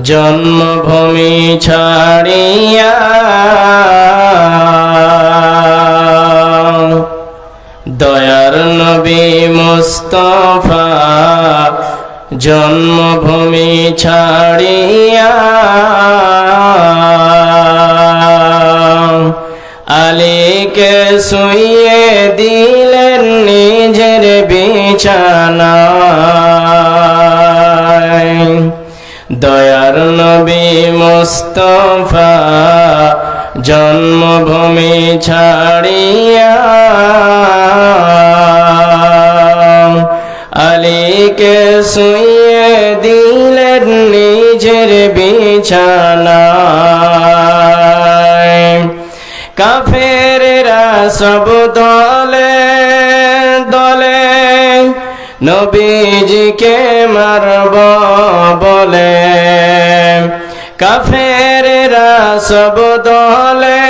জন্মভূমি ছাড়িয়া দয়ার নবী মুস্তাফা জন্মভূমি ছাড়িয়া আলীকে শুইয়ে দিলেন নিজের বিছানায়। দয়ার নবী মুস্তাফা জন্মভূমি ছাড়িয়া আলীকে শুইয়ে দিলেন নিজের বিছানায়। কাফেররা সব দলে দলে নবীজিকে মারব বলে, কাফেররা সব দলে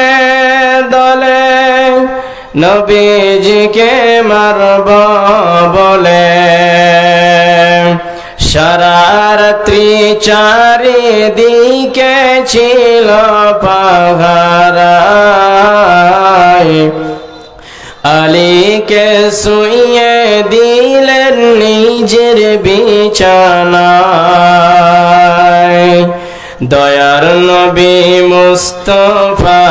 দলে নবীজিকে মারব বলে। সারা রাত্রি চারিদিকে ছিল পাহারায়, আলীকে শুইয়ে দিলেন নিজের বিছানায়। দয়ার নবী মুস্তাফা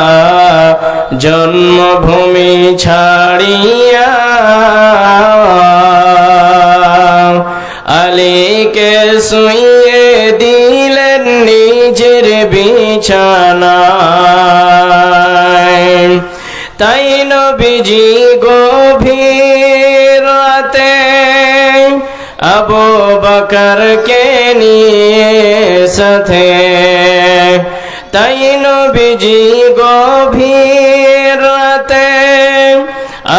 জন্মভূমি ছাড়িয়া আলীকে শুইয়ে দিলেন নিজের বিছানায়। তাই নবীজি গভীর রাতে আবু বকরকে নিয়ে সাথে, তাই নবীজি গভীর রাতে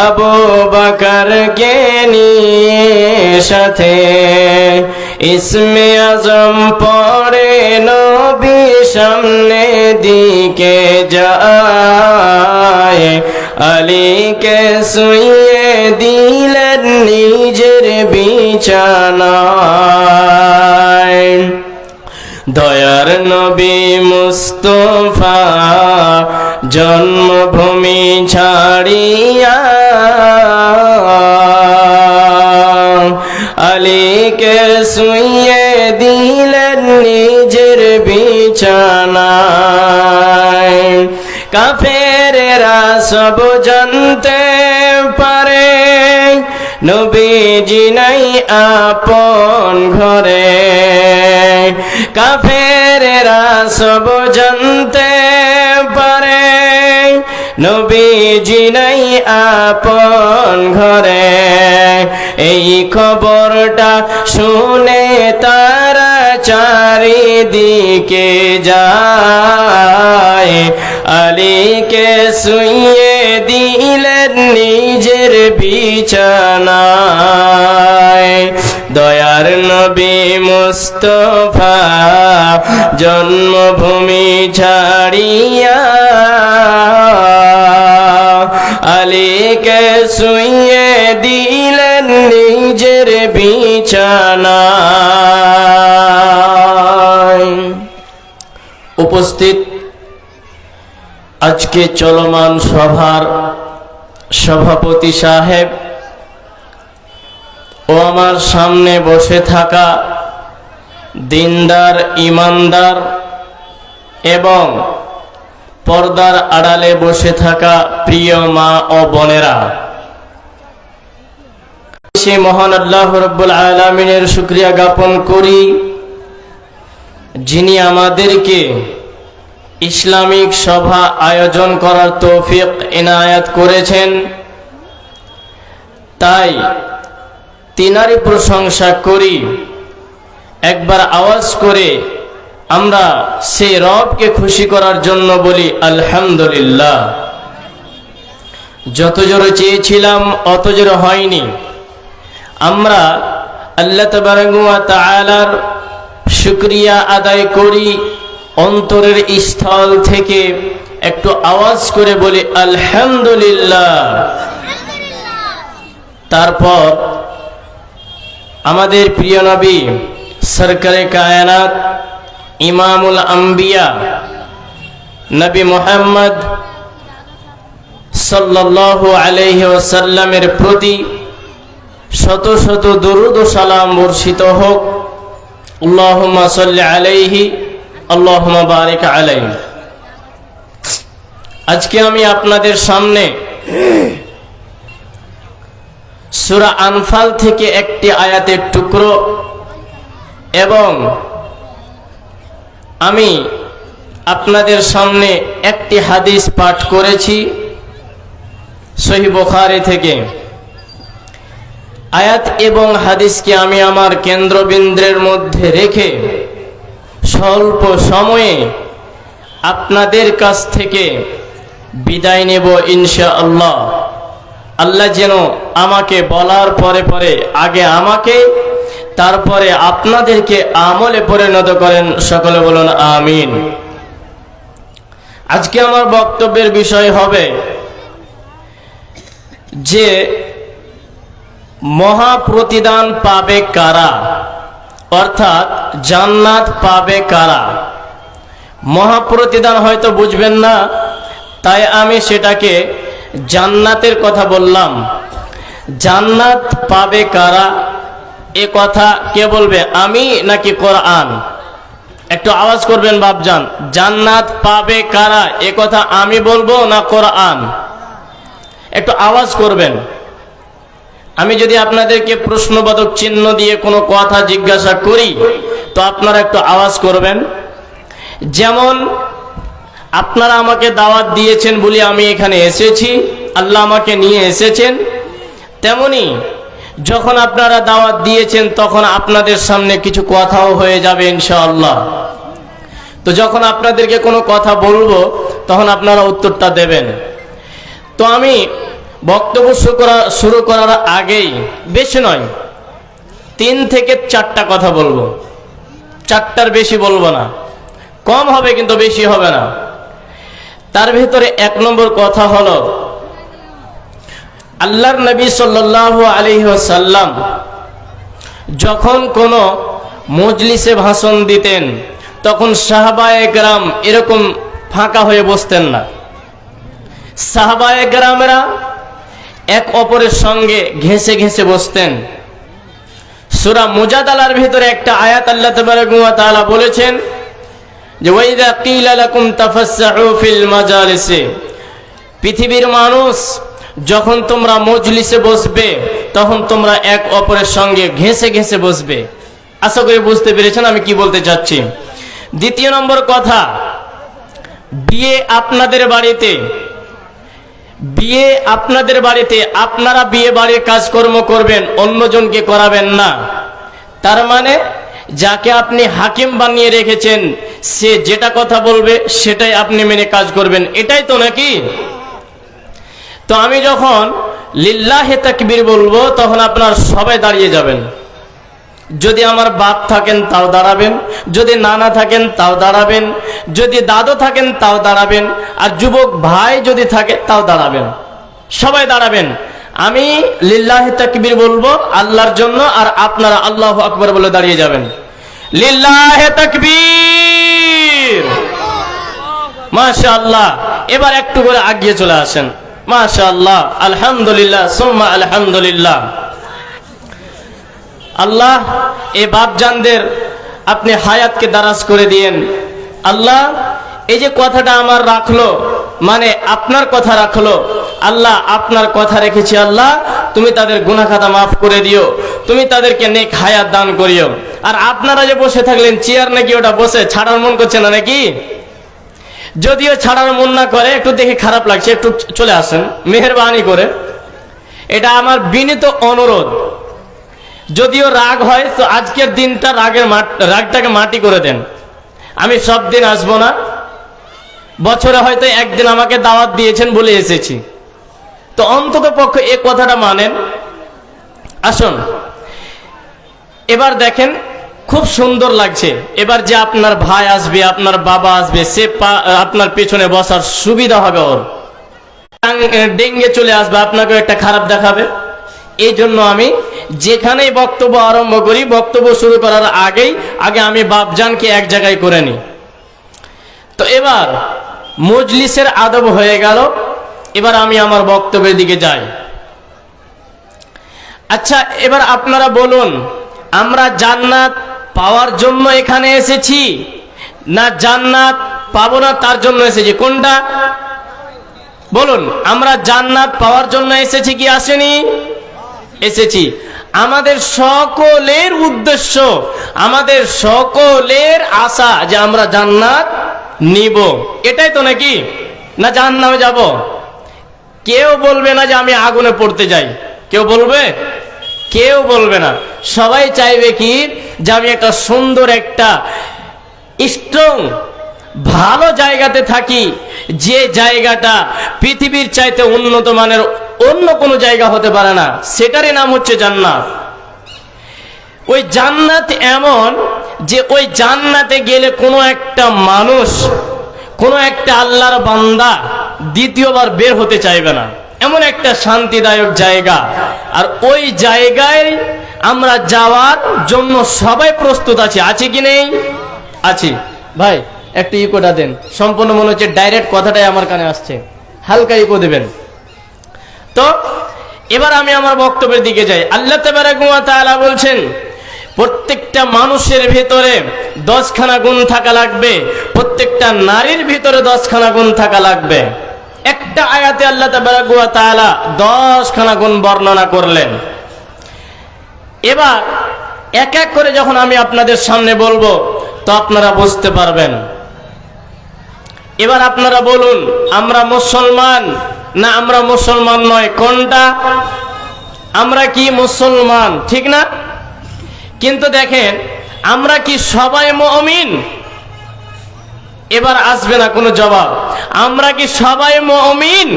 আবু বকরকে নিয়ে সাথে ইসমে আজম পড়ে নবী সামনে দিকে যায়, আলীকে শুইয়ে দিলেন নিজের বিছানায়। দয়ার নবী মুস্তাফা জন্মভূমি ছাড়িয়া আলীকে শুইয়ে দিলেন নিজের বিছানায়। কাফেররা সব জানতে পারে নবীজি নাই আপন ঘরে, কাফেররা সব জানতে পারে নবীজি নাই আপন ঘরে। এই খবরটা শুনে তারা চারিদিকে যায়, আলীকে শুইয়ে দিলেন নিজের বিছানায়। দয়ার নবী মুস্তাফা জন্মভূমি ছাড়িয়া আলীকে শুইয়ে দিলেন নিজের বিছানায়। উপস্থিত আজকে চলমান সভার সভাপতি সাহেব ও আমার সামনে বসে থাকা দিনদার ইমানদার এবং পর্দার আড়ালে বসে থাকা প্রিয় মা ও বোনেরা, সে মহান আল্লাহ রাব্বুল আলামিনের শুকরিয়া জ্ঞাপন করি যিনি আমাদেরকে ইসলামিক সভা আয়োজন করার তৌফিক ইনায়াত করেছেন। তাই তিনারই প্রশংসা করি। একবার আওয়াজ করে আমরা সেই রবকে খুশি করার জন্য বলি আলহামদুলিল্লাহ। যত জোরে চেয়েছিলাম অত জোরে হয়নি। আমরা আল্লাহ তাবারাক ওয়া তাআলার শুকরিয়া আদায় করি, অন্তরের স্থল থেকে একটু আওয়াজ করে বলি আলহামদুলিল্লাহ। তারপর আমাদের প্রিয় নবী সরকারে কায়নাত ইমামুল আম্বিয়া নবী মুহাম্মদ সাল্লাল্লাহু আলাইহি ওয়াসাল্লামের প্রতি শত শত দরুদ ও সালাম বর্ষিত হোক। আল্লাহুম্মা সাল্লি আলাইহি আল্লাহুম্মা বারিক আলাইহি। আজকে আমি আপনাদের সামনে সূরা আনফাল থেকে একটি আয়াতের টুকরো এবং আমি আপনাদের সামনে একটি হাদিস পাঠ করেছি সহিহ বুখারী থেকে। আয়াত এবং হাদিসকে আমি আমার কেন্দ্রবিন্দুর মধ্যে রেখে স্বল্প সময়ে আপনাদের কাছ থেকে বিদায় নেব ইনশাআল্লাহ। আল্লাহ যেন আমাকে বলার পরে পরে আগে আমাকে তারপরে আপনাদেরকে আমলে পরিণত করেন। সকলে বলুন আমিন। আজকে আমার বক্তব্যের বিষয় হবে যে মহা প্রতিদান পাবে কারা, অর্থাৎ জান্নাত পাবে কারা। মহা প্রতিদান হয়তো বুঝবেন না, তাই আমি সেটাকে জান্নাতের কথা বললাম। জান্নাত পাবে কারা এ কথা কে বলবে, আমি নাকি কোরআন? একটু আওয়াজ করবেন বাপজান। জান্নাত পাবে কারা এ কথা আমি বলবো না কোরআন? একটু আওয়াজ করবেন। আমি যদি আপনাদেরকে প্রশ্নবোধক চিহ্ন দিয়ে কোনো কথা জিজ্ঞাসা করি তো আপনারা একটু আওয়াজ করবেন। যেমন আপনারা আমাকে দাওয়াত দিয়েছেন বলে আমি এখানে এসেছি, আল্লাহ আমাকে নিয়ে এসেছেন, তেমনি যখন আপনারা দাওয়াত দিয়েছেন তখন আপনাদের সামনে কিছু কথাও হয়ে যাবে ইনশাআল্লাহ। তো যখন আপনাদেরকে কোনো কথা বলবো তখন আপনারা উত্তরটা দেবেন। তো আমি বক্তব্য শুরু করার আগেই, বেশি নয়, 3 থেকে 4টা কথা বলবো। 4টার বেশি বলবো না, কম হবে কিন্তু বেশি হবে না। তার ভিতরে 1 নম্বর কথা হলো, আল্লাহর নবী সাল্লাল্লাহু আলাইহি ওয়াসাল্লাম যখন কোনো মজলিসে ভাষণ দিতেন তখন সাহাবায়ে কেরাম এরকম ফাঁকা হয়ে বসতেন না। সাহাবায়ে কেরামরা এক অপরের সঙ্গে ঘেঁষে ঘেঁষে বসতেন। সূরা মুজাদালার ভিতরে একটা আয়াত আল্লাহ তাবারাকা ওয়া তাআলা বলেছেন যে ওয়াইযা কিলা লাকুম তাফাসসাহু ফিল মাজালিসি, পৃথিবীর মানুষ যখন তোমরা মজলিসে বসবে তখন তোমরা এক অপরের সঙ্গে ঘেঁষে ঘেঁষে বসবে। আশা করি বুঝতে পেরেছেন আমি কি বলতে চাচ্ছি। 2 নম্বর কথা, বিয়ে আপনাদের বাড়িতে আপনারা বিয়ে বাড়ির কাজকর্ম করবেন, অন্যজনকে করাবেন না। তার মানে যাকে আপনি হাকিম বানিয়ে রেখেছেন সে যেটা কথা বলবে সেটাই আপনি মেনে কাজ করবেন, এটাই তো নাকি? তো আমি যখন লিল্লাহে তাকবীর বলবো তখন আপনারা সবাই দাঁড়িয়ে যাবেন। যদি আমার বাপ থাকেন তাও দাঁড়াবেন, যদি নানা থাকেন তাও দাঁড়াবেন, যদি দাদু থাকেন তাও দাঁড়াবেন, আর যুবক ভাই যদি থাকে তাও দাঁড়াবেন, সবাই দাঁড়াবেন। আমি লিল্লাহে তাকবীর বলবো আল্লাহর জন্য, আর আপনারা আল্লাহু আকবার বলে দাঁড়িয়ে যাবেন। লিল্লাহে তাকবীর, মাশাআল্লাহ। এবার একটু করে আগিয়ে চলে আসেন, মাশাআল্লাহ, আলহামদুলিল্লাহ, সুম্মা আলহামদুলিল্লাহ। আল্লাহ এই বাপজানদের আপনি হায়াতকে দারাজ করে দিয়েন। আল্লাহ এই যে কথাটা আমার রাখলো, মানে আপনার কথা রাখলো, আল্লাহ আপনার কথা রেখেছি, আল্লাহ তুমি তাদের গুনাহ খাতা মাফ করে দিও, তুমি তাদেরকে নেক হায়াত দান করিও। আর আপনারা যে বসে থাকলেন চেয়ার নাকি ওটা বসে ছাড়ার মন করছে না নাকি? যদিও ছাড়ার মন না করে, একটু দেখে খারাপ লাগছে, একটু চলে আসেন মেহেরবানি করে, এটা আমার বিনীত অনুরোধ। যদিও রাগ হয় তো আজকের দিনটা রাগটাকে মাটি করে দেন। আমি সব দিন আসবো না, বছরে হয়তো একদিন আমাকে দাওয়াত দিয়েছেন বলে এসেছি, তো অন্তত পক্ষে এই কথাটা মানেন। আসুন এবার দেখেন, খুব সুন্দর লাগছে। এবার যে আপনার ভাই আসবে, আপনার বাবা আসবে, সে আপনার পেছনে বসার সুবিধা হবে, ওর ডেঙ্গে চলে আসবে, আপনাকে একটা খারাপ দেখাবে। এই জন্য আমি যেখানেই বক্তব্য আরম্ভ করি, বক্তব্য শুরু করার আগে আমি বাপজানকে এক জায়গায় করে নিই। তো এবার মজলিসের আদব হয়ে গেল, এবার আমি আমার বক্তব্যের দিকে যাই। আচ্ছা, এবার আপনারা বলুন, আমরা জান্নাত পাওয়ার জন্য এখানে এসেছি না জান্নাত পাবো না তার জন্য এসেছি? কোনটা বলুন? আমরা জান্নাত পাওয়ার জন্য এসেছি কি আসেনি? এসেছি। আমাদের সকলের উদ্দেশ্য, আমাদের সকলের আশা যে আমরা জান্নাত নিব, এটাই তো নাকি? না জাহান্নামে যাব? কেউ বলবে না যে আমি আগুনে পড়তে যাই, কেউ বলবে? কেউ বলবে না। সবাই চাইবে কি যে আমি একটা সুন্দর, একটা স্ট্রং ভালো জায়গাতে থাকি, যে জায়গাটা পৃথিবীর চাইতে উন্নত মানের অন্য কোনো জায়গা হতে পারে না, সেটারই নাম হচ্ছে জান্নাত। ওই জান্নাত এমন যে ওই জান্নাতে গেলে কোনো একটা মানুষ, কোনো একটা আল্লাহর বান্দা দ্বিতীয়বার বের হতে চাইবে না, এমন একটা শান্তিদায়ক জায়গা। আর ওই জায়গায় আমরা যাওয়ার জন্য সবাই প্রস্তুত আছি কি নেই? আছি। ভাই একটু ইকোটা দেন, সম্পূর্ণ মনে হচ্ছে ডাইরেক্ট কথাটাই আমার কানে আসছে, হালকা ইকো দেবেন। তো এবার আমি আমার বক্তব্যের দিকে যাই। আল্লাহ তাবারাকা ওয়া তাআলা বলছেন, প্রত্যেকটা মানুষের ভিতরে 10খানা গুণ থাকা লাগবে, প্রত্যেকটা নারীর ভিতরে 10খানা গুণ থাকা লাগবে। একটা আয়াতে আল্লাহ তাবারাকা ওয়া তাআলা 10খানা গুণ বর্ণনা করলেন। এবার এক এক করে যখন আমি আপনাদের সামনে বলবো তো আপনারা বুঝতে পারবেন। এবার আপনারা বলুন, আমরা মুসলমান না আমরা মুসলমান নয়? কোনটা? আমরা কি মুসলমান, ঠিক না? কিন্তু দেখেন, আমরা কি সবাই মুমিন? এবার আসবে না কোনো জবাব। আমরা কি সবাই মুমিন?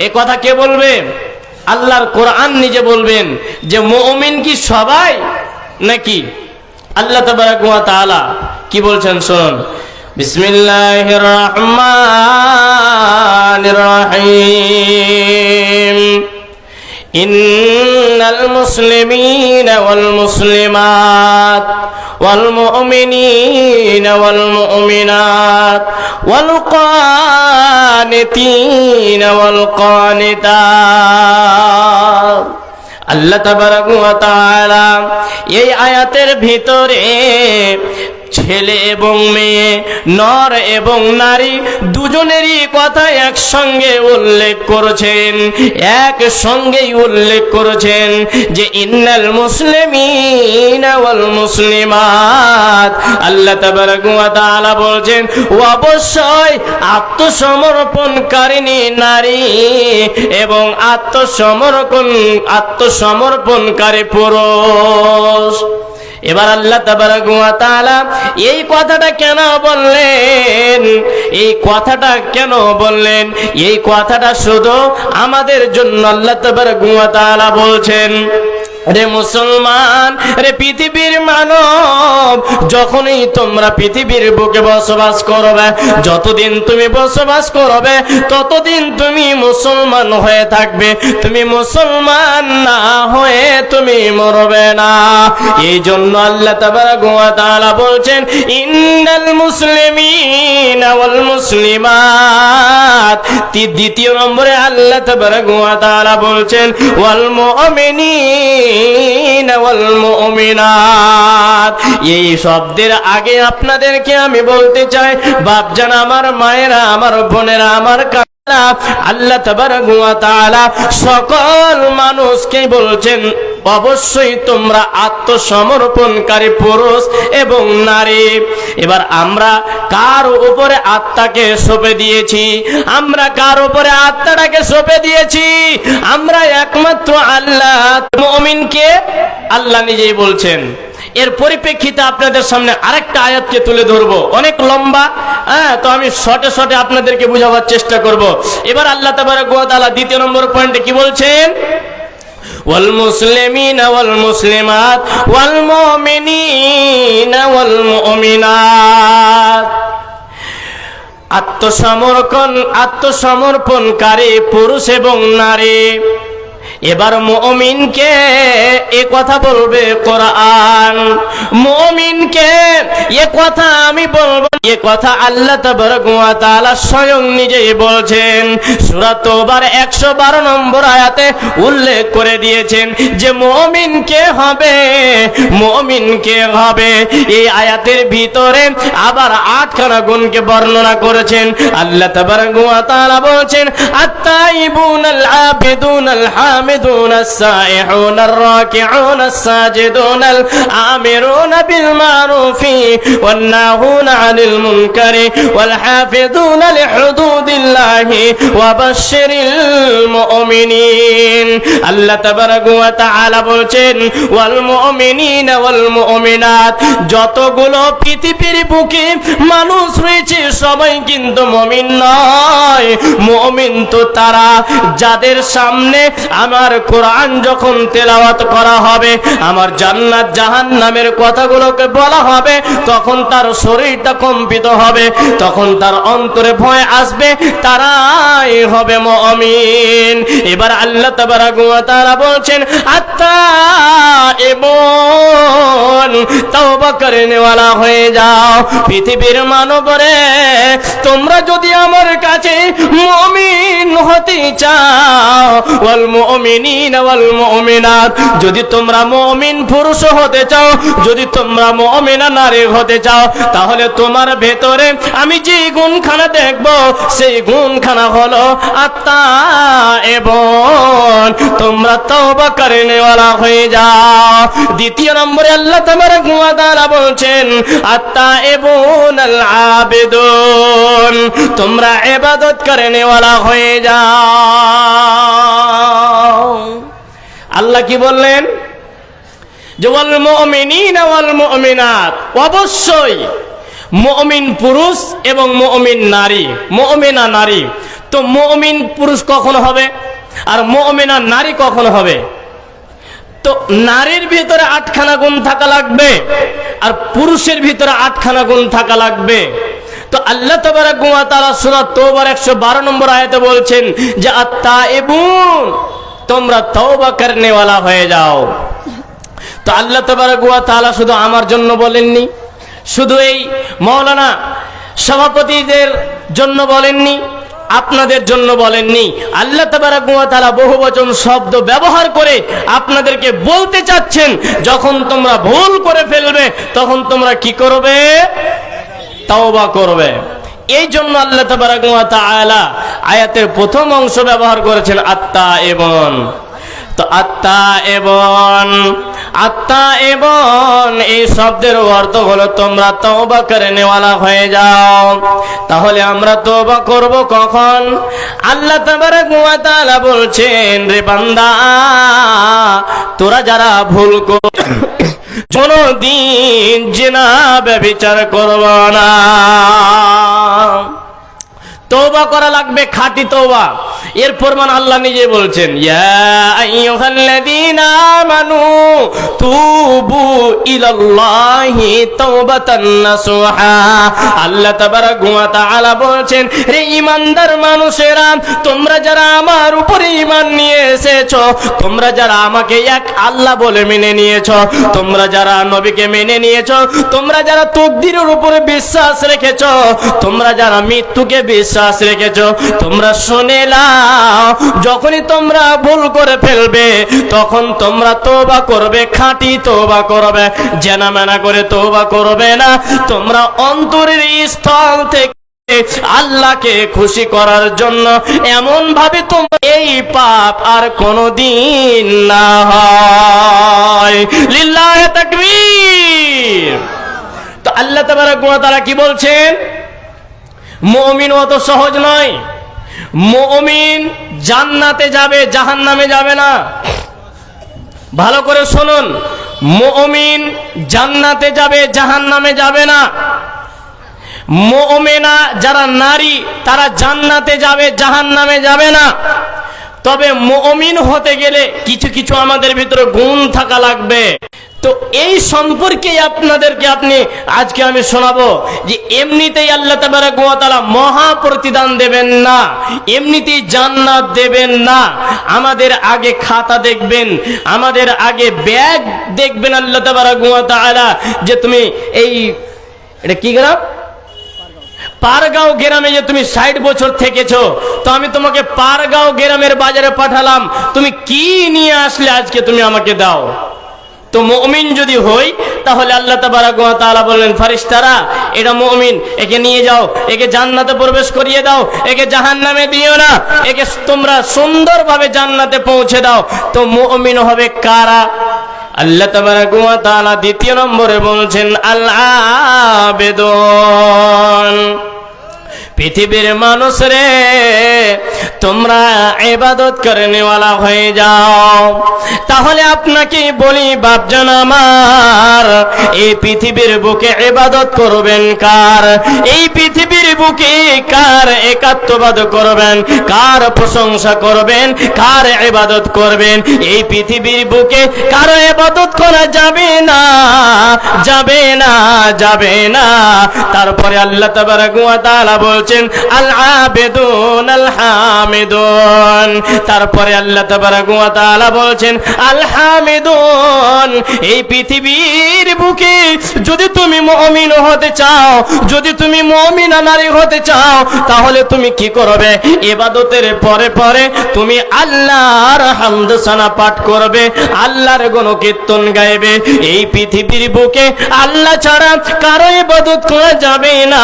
এ কথা কে বলবে? আল্লাহর কোরআন নিজে বলবেন যে মুমিন কি সবাই নাকি? আল্লাহ তাবারাকা ওয়া তাআলা কি বলছেন শুনুন। বিসমিল্লাহির রহমানির রহিম। ইন্নাল মুসলিমিনা ওয়াল মুসলিমাত ওয়াল মুমিনিনা ওয়াল মুমিনাত ওয়াল কানিতিনা ওয়াল কানিতাত। আল্লাহ তাবারাকা ওয়া তাআলা এই আয়াতের ভিতরে ছেলে এবং মেয়ে, নর এবং নারী দুজনেরই কথা একসঙ্গে উল্লেখ করেছেন, একসঙ্গেই উল্লেখ করেছেন যে ইন্নাল মুসলিমিনা ওয়াল মুসলিমাত। আল্লাহ তাবারাকা ওয়া তাআলা বলছেন অবশ্যই আত্মসমর্পণকারিণী নারী এবং আত্মসমর্পণকারী পুরুষ। এবার আল্লাহ তাবারাকা ওয়া তাআলা এই কথাটা কেন বললেন? এই কথাটা কেন বললেন? এই কথাটা শুধু আমাদের জন্য আল্লাহ তাবারাকা ওয়া তাআলা বলছেন, রে মুসলমান, রে পৃথিবীর মানব, যখনই তোমরা পৃথিবীর বুকে বসবাস করবে, যতদিন তুমি বসবাস করবে ততদিন তুমি মুসলমান হয়ে থাকবে। তুমি মুসলমান না হয়ে তুমি মরবে না। এই জন্য আল্লাহ তাবারাকা ওয়া তাআলা বলছেন ইন্নাল মুসলিমিনা ওয়াল মুসলিমাত। দ্বিতীয় নম্বরে আল্লাহ তাবারাকা ওয়া তাআলা বলছেন ওয়াল মুমিনিনা ওয়াল মুমিনাত। এই শব্দের আগে আপনাদেরকে আমি বলতে চাই, বাপজান, আমার মায়েরা, আমার বোনেরা, আমার আল্লাহ তাবারাকা ওয়া তাআলা সকল মানুষকে বলছেন অবশ্যই তোমরা আত্মসমর্পণকারী পুরুষ এবং নারী। এবার আমরা কার উপরে আত্মাকে সঁপে দিয়েছি? আমরা কার উপরে আত্মাটাকে সঁপে দিয়েছি? আমরা একমাত্র আল্লাহ। মুমিনকে আল্লাহ নিজেই বলছেন। এর পরিপ্রেক্ষিতে আপনাদের সামনে আরেকটা আয়াতকে তুলে ধরবো, অনেক লম্বা, তো আমি শর্টে আপনাদেরকে বোঝাবার চেষ্টা করব। এবার আল্লাহ তাবারাকা ওয়া তাআলা দ্বিতীয় নম্বর পয়েন্টে কি বলছেন? ওয়াল মুসলিমিনা ওয়াল মুসলিমাত ওয়াল মুমিনিনা ওয়াল মুমিনাত। আত্মসমর্পণকারী পুরুষ এবং নারী, এবার মুমিনকে এ কথা বলবে কোরআন, মুমিনকে এ কথা আমি বলবো, এ কথা আল্লাহ তাবারক ওয়া তাআলা স্বয়ং নিজেই বলছেন। সূরা তাওবার 112 নম্বর আয়াতে উল্লেখ করে দিয়েছেন যে মুমিন কে হবে, মুমিন কে হবে। এই আয়াতের ভিতরে আবার 8খানা গুণকে বর্ণনা করেছেন। আল্লাহ তাবারক ওয়া তাআলা বলছেন আত-তাইবুনাল আবিদুনাল হামিদুনাস সাইহুনার রাকিউনাস সাজিদুনাল আমিরুনা বিল মারুফি ওয়ান নাহুনা আনিল মুনকারি ওয়াল হাফিজুনা লিহুদুদিল্লাহি ওয়া বাশশিরিল মুমিনিন। আল্লাহ তাবারক ওয়া তাআলা বলছেন ওয়াল মুমিনিনা ওয়াল মুমিনাত, যতগুলো পৃথিবীর বুকে মানুষ রয়েছে সবাই কিন্তু মুমিন নয়। মুমিন তো তারা যাদের সামনে আমার কোরআন যখন তেলাওয়াত করা হবে, আমার জান্নাত জাহান্নামের কথাগুলোকে বলা হবে, তখন তার শরীরটা কম্পিত হবে, তখন তার অন্তরে ভয় আসবে, তারাই হবে মুমিন। এবার আল্লাহ তাবারক ওয়া তাআলা বলছেন আত-তাইবুন, তওবা করনেওয়ালা হয়ে যাও। পৃথিবীর মানবরে তোমরা যদি আমার কাছে মুমিন হতে চাও, ওয়াল মুমিনিনা ওয়াল মুমিনাত, যদি তোমরা মুমিন পুরুষ হতে চাও, যদি তোমরা মুমিনা নারী হতে চাও, তাহলে তোমার ভেতরে আমি যে গুণখানা দেখব সেই গুণখানা হলো আত-তাইবুন, তোমরা তওবা করনেওয়ালা হয়ে যাও। দ্বিতীয় নম্বরে আল্লাহ তাবারক ওয়া তাআলা বলছেন আত-তাইবুনাল আবিদুন, তোমরা ইবাদত করনেওয়ালা হয়ে যাও। আল্লাহ কি বললেন যে ওয়াল মুমিনিনা ওয়াল মুমিনাত, অবশ্যই মুমিন পুরুষ এবং মুমিন নারী, মুমিনা নারী। তো মুমিন পুরুষ কখন হবে আর মুমিনা নারী কখন হবে? তো নারীর ভিতরে 8খানা গুণ থাকা লাগবে আর পুরুষের ভিতরে 8খানা গুণ থাকা লাগবে। তো আল্লাহ তাবারক ওয়া তাআলা সূরা তাওবার 112 নম্বর আয়াতে বলছেন যে আত-তাইবুন, তোমরা তওবা করনেওয়ালা হয়ে যাও। তো আল্লাহ তাবারক ওয়া তাআলা শুধু আমার জন্য বলেননি, শুধু এই মাওলানা সভাপতিদের জন্য বলেননি, আপনাদের জন্য বলেননি। আল্লাহ তাবারক ওয়া তাআলা বহুবচন শব্দ ব্যবহার করে আপনাদেরকে বলতে চাচ্ছেন যখন তোমরা ভুল করে ফেলবে তখন তোমরা কি করবে? তওবা করবে। এই জন্য আল্লাহ তাবারক ওয়া তাআলা আয়াতের প্রথম অংশ ব্যবহার করেছেন আত-তাইবুন। তো আত-তাইবুন, আত-তাইবুন এই শব্দের অর্থ হলো তোমরা তওবা করনেওয়ালা হয়ে যাও। তাহলে আমরা তওবা করব কখন? আল্লাহ তাবারক ওয়া তাআলা বলছেন রে বান্দা, তোরা যারা ভুল কর কোনদিন জিনা ব্যভিচার করব না। তওবা করা লাগবে, খাঁটি তওবা। এর প্রমাণ আল্লাহ নিজে বলছেন ইয়া আইয়ুহাল্লাযীনা আমানু তুবু ইলাল্লাহি তাওবাতান নাসুহা। আল্লাহ তাবারক ওয়া তাআলা বলছেন রে ঈমানদার মানুষেরা, তোমরা যারা আমার উপরে ঈমান নিয়ে এসেছো, তোমরা যারা আমাকে এক আল্লাহ বলে মেনে নিয়েছো, তোমরা যারা নবীকে মেনে নিয়েছো, তোমরা যারা তাকদীরের উপরে বিশ্বাস রেখেছো, তোমরা যারা মৃত্যুকে বিশ্বাস রেখেছো, তোমরা শুনে নাও, যখনই তোমরা ভুল করে ফেলবে তখন তোমরা তওবা করবে, খাঁটি তওবা করবে, জানা মানা করে তওবা করবে না। তোমরা অন্তরের স্থল থেকে আল্লাহকে খুশি করার জন্য এমন ভাবে তোমরা এই পাপ আর কোনোদিন না হয়। লিল্লাহি তাকবীর। তো আল্লাহ তাবারক ওয়া তাআলা কি বলছেন? মুমিন অত সহজ নয়। মুমিন জান্নাতে যাবে, জাহান্নামে যাবে না। ভালো করে শুনুন, মুমিন জান্নাতে যাবে, জাহান্নামে যাবে না। মুমিনা যারা নারী তারা জান্নাতে যাবে, জাহান্নামে যাবে না। তবে মুমিন হতে গেলে কিছু কিছু আমাদের ভিতরে গুণ থাকা লাগবে। তো এই সম্পর্কে আপনাদেরকে আজকে আমি শোনাবো যে এমনিতেই আল্লাহ তাবারক ওয়া তাআলা মহা প্রতিদান দেবেন না, এমনিতেই জান্নাত দেবেন না। আমাদের আগে খাতা দেখবেন, আমাদের আগে ব্যাগ দেখবেন আল্লাহ তাবারক ওয়া তাআলা, যে তুমি এটা কি গ্রাম, পারগাঁও গ্রামে যে তুমি 60 বছর থেকেছো, তো আমি তোমাকে পারগাঁও গ্রামের বাজারে পাঠালাম, তুমি কি নিয়ে আসলে আজকে তুমি আমাকে দাও। তো মুমিন যদি হই তাহলে আল্লাহ তাবারক ওয়া তাআলা বললেন, ফেরেশতারা এটা মুমিন, একে নিয়ে যাও, একে জান্নাতে প্রবেশ করিয়ে দাও, একে জাহান্নামে দিও না, একে তোমরা সুন্দরভাবে জান্নাতে পৌঁছে দাও। তো মুমিন হবে কারা? আল্লাহ তাবারক ওয়া তাআলা দ্বিতীয় নম্বরে বলছেন আল আবেদুন। পৃথিবীর মানুষ রে, তোমরা ইবাদত করনেওয়ালা হয়ে যাও। তাহলে আপনাকে বলি বাপজান আমার, এই পৃথিবীর বুকে ইবাদত করবেন কার? এই পৃথিবীর বুকে কার একাত্মবাদ করবেন, কার প্রশংসা করবেন, কার ইবাদত করবেন? এই পৃথিবীর বুকে কারো ইবাদত করা যাবে না, যাবে না, যাবে না। তারপরে আল্লাহ তাবারক ওয়া তাআলা বলছেন আল আবেদুন আল হামিদুন। তারপরে আল্লাহ তাবারক ওয়া তাআলা বলছেন আল হামিদুন। এই পৃথিবীর বুকে যদি তুমি মুমিন হতে চাও, যদি তুমি মুমিনা নারী হতে চাও, তাহলে তুমি কি করবে? ইবাদতের পরে পরে তুমি আল্লাহর হামদ সানা পাঠ করবে, আল্লাহর গুণকীর্তন গাইবে। এই পৃথিবীর বুকে আল্লাহ ছাড়া কারো ইবাদত করা যাবে না,